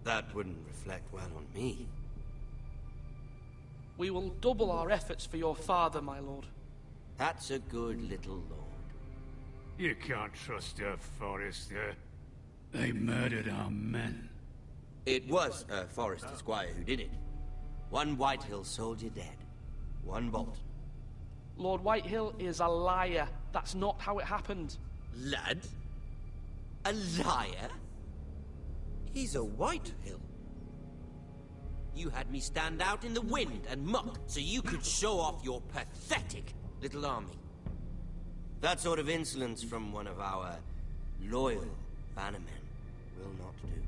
That wouldn't reflect well on me. We will double our efforts for your father, my lord. That's a good little lord. You can't trust her, Forrester. They murdered our men. It was a Forrester squire who did it. One Whitehill soldier dead. One Bolton. Lord Whitehill is a liar. That's not how it happened. Lad? A liar? He's a Whitehill. You had me stand out in the wind and muck so you could show off your pathetic little army. That sort of insolence from one of our loyal bannermen will not do.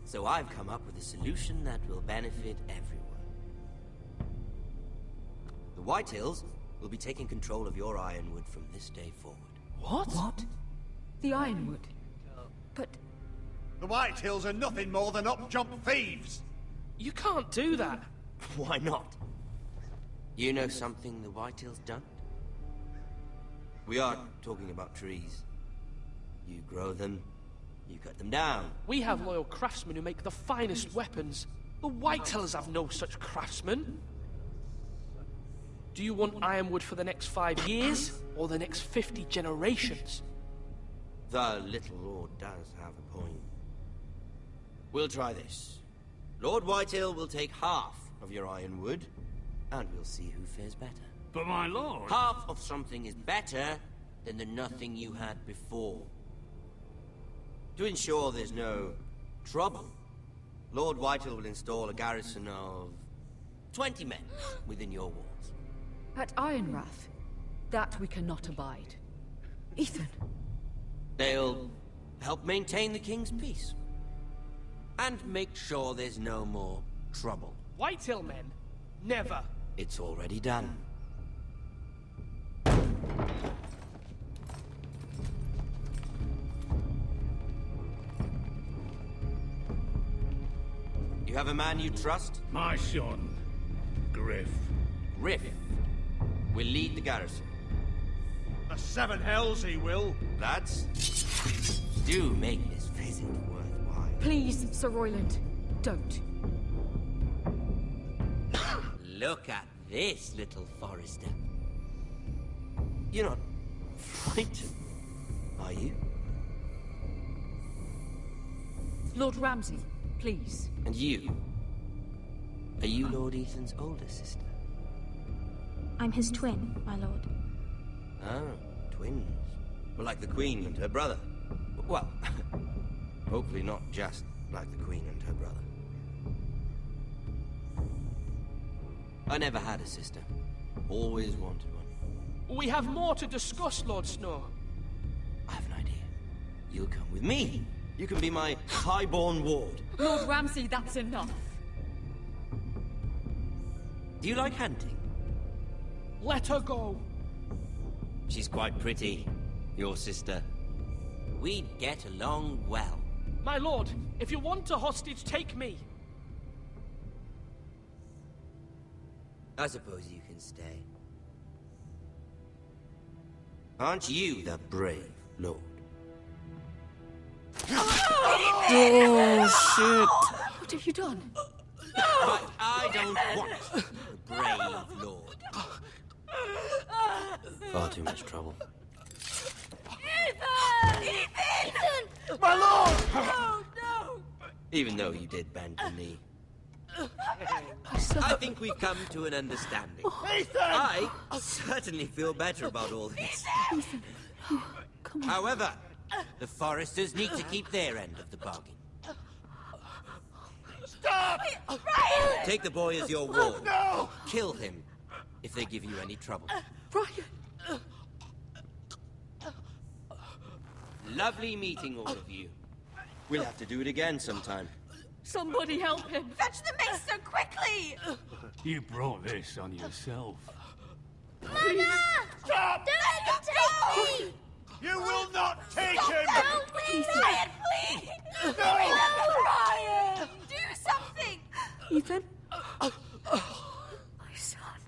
So I've come up with a solution that will benefit everyone. The Whitehills will be taking control of your Ironwood from this day forward. What? What? The Ironwood? But... The Whitehills are nothing more than up-jump thieves! You can't do that! Why not? You know something the Whitehills don't? We are talking about trees. You grow them, you cut them down. We have loyal craftsmen who make the finest weapons. The Whitehills have no such craftsmen. Do you want Ironwood for the next 5 years, or the next 50 generations? The little lord does have a point. We'll try this. Lord Whitehill will take half of your Ironwood, and we'll see who fares better. But my lord... Half of something is better than the nothing you had before. To ensure there's no trouble, Lord Whitehill will install a garrison of 20 men within your walls. At Ironrath? That we cannot abide. Ethan. They'll help maintain the king's peace. And make sure there's no more trouble. Whitehill men? Never. It's already done. You have a man you trust? My son, Griff. Griff will lead the garrison. The Seven Hells he will. Lads, do make this visit worthwhile. Please, Sir Royland, don't. Look at this, little Forrester. You're not frightened. Are you? Lord Ramsay, please. And you? Are you Lord Ethan's older sister? I'm his twin, my lord. Oh, twins. Well, like the Queen and her brother. Well, hopefully not just like the Queen and her brother. I never had a sister. Always wanted one. We have more to discuss, Lord Snow. I have an idea. You'll come with me. You can be my highborn ward. Lord Ramsay, that's enough. Do you like hunting? Let her go. She's quite pretty, your sister. We'd get along well. My lord, if you want a hostage, take me. I suppose you can stay. Aren't you the brave lord? Oh, shit. What have you done? But I don't want the brave lord. Far too much trouble. Ethan! My lord! Oh, no! Even though you did bend the knee. I think we've come to an understanding. Ethan! I certainly feel better about all this. Ethan, come on. However, the Foresters need to keep their end of the bargain. Stop! Ryan! Take the boy as your ward. No! Kill him if they give you any trouble. Ryan! Lovely meeting all of you. We'll have to do it again sometime. Somebody help him! Fetch the mace so quickly! You brought this on yourself. Please, stop! Don't take me! You will not take him! Help me! Ryan, please! No! Ryan! Do something! Ethan? My son.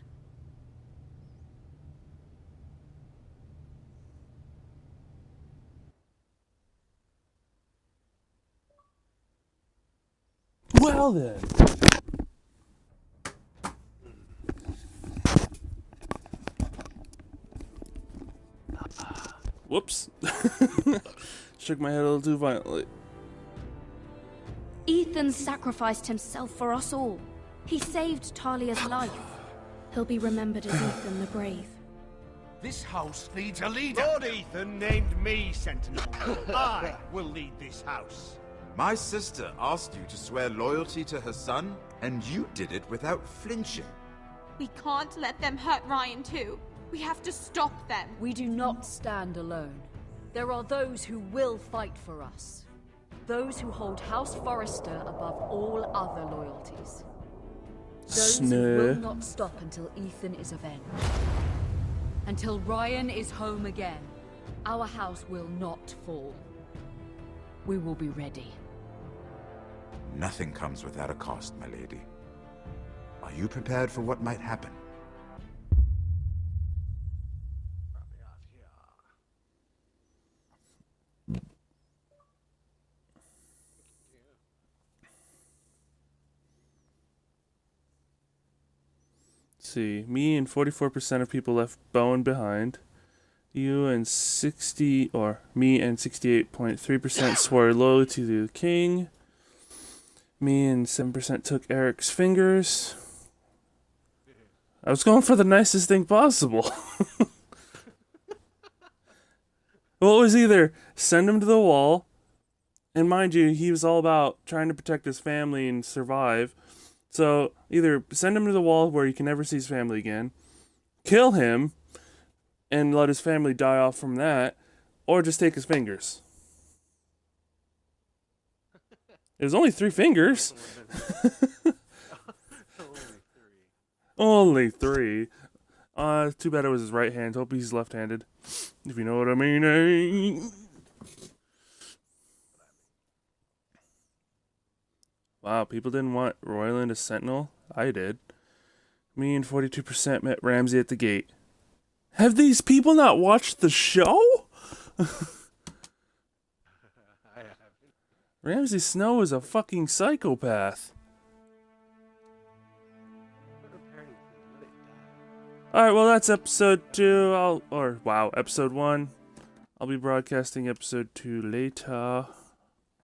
Well then. Whoops. Shook my head a little too violently. Ethan sacrificed himself for us all. He saved Talia's life. He'll be remembered as Ethan the Brave. This house needs a leader. Lord Ethan named me Sentinel. I will lead this house. My sister asked you to swear loyalty to her son, and you did it without flinching. We can't let them hurt Ryan too. We have to stop them. We do not stand alone. There are those who will fight for us. Those who hold House Forrester above all other loyalties. Those who will not stop until Ethan is avenged. Until Ryan is home again, our house will not fall. We will be ready. Nothing comes without a cost, my lady. Are you prepared for what might happen? See, me and 44% of people left Bowen behind. You and 68.3% swore loyalty to the king. Me and 7% took Eric's fingers. I was going for the nicest thing possible. Well, it was either send him to the wall, and mind you, he was all about trying to protect his family and survive. So, either send him to the wall where he can never see his family again, kill him, and let his family die off from that, or just take his fingers. It was only 3 fingers. Only 3. Too bad it was his right hand. Hope he's left-handed. If you know what I mean, eh? Wow, people didn't want Royland as Sentinel? I did. Me and 42% met Ramsay at the gate. Have these people not watched the show? Ramsay Snow is a fucking psychopath. Alright, well that's episode 2. Episode 1. I'll be broadcasting episode 2 later.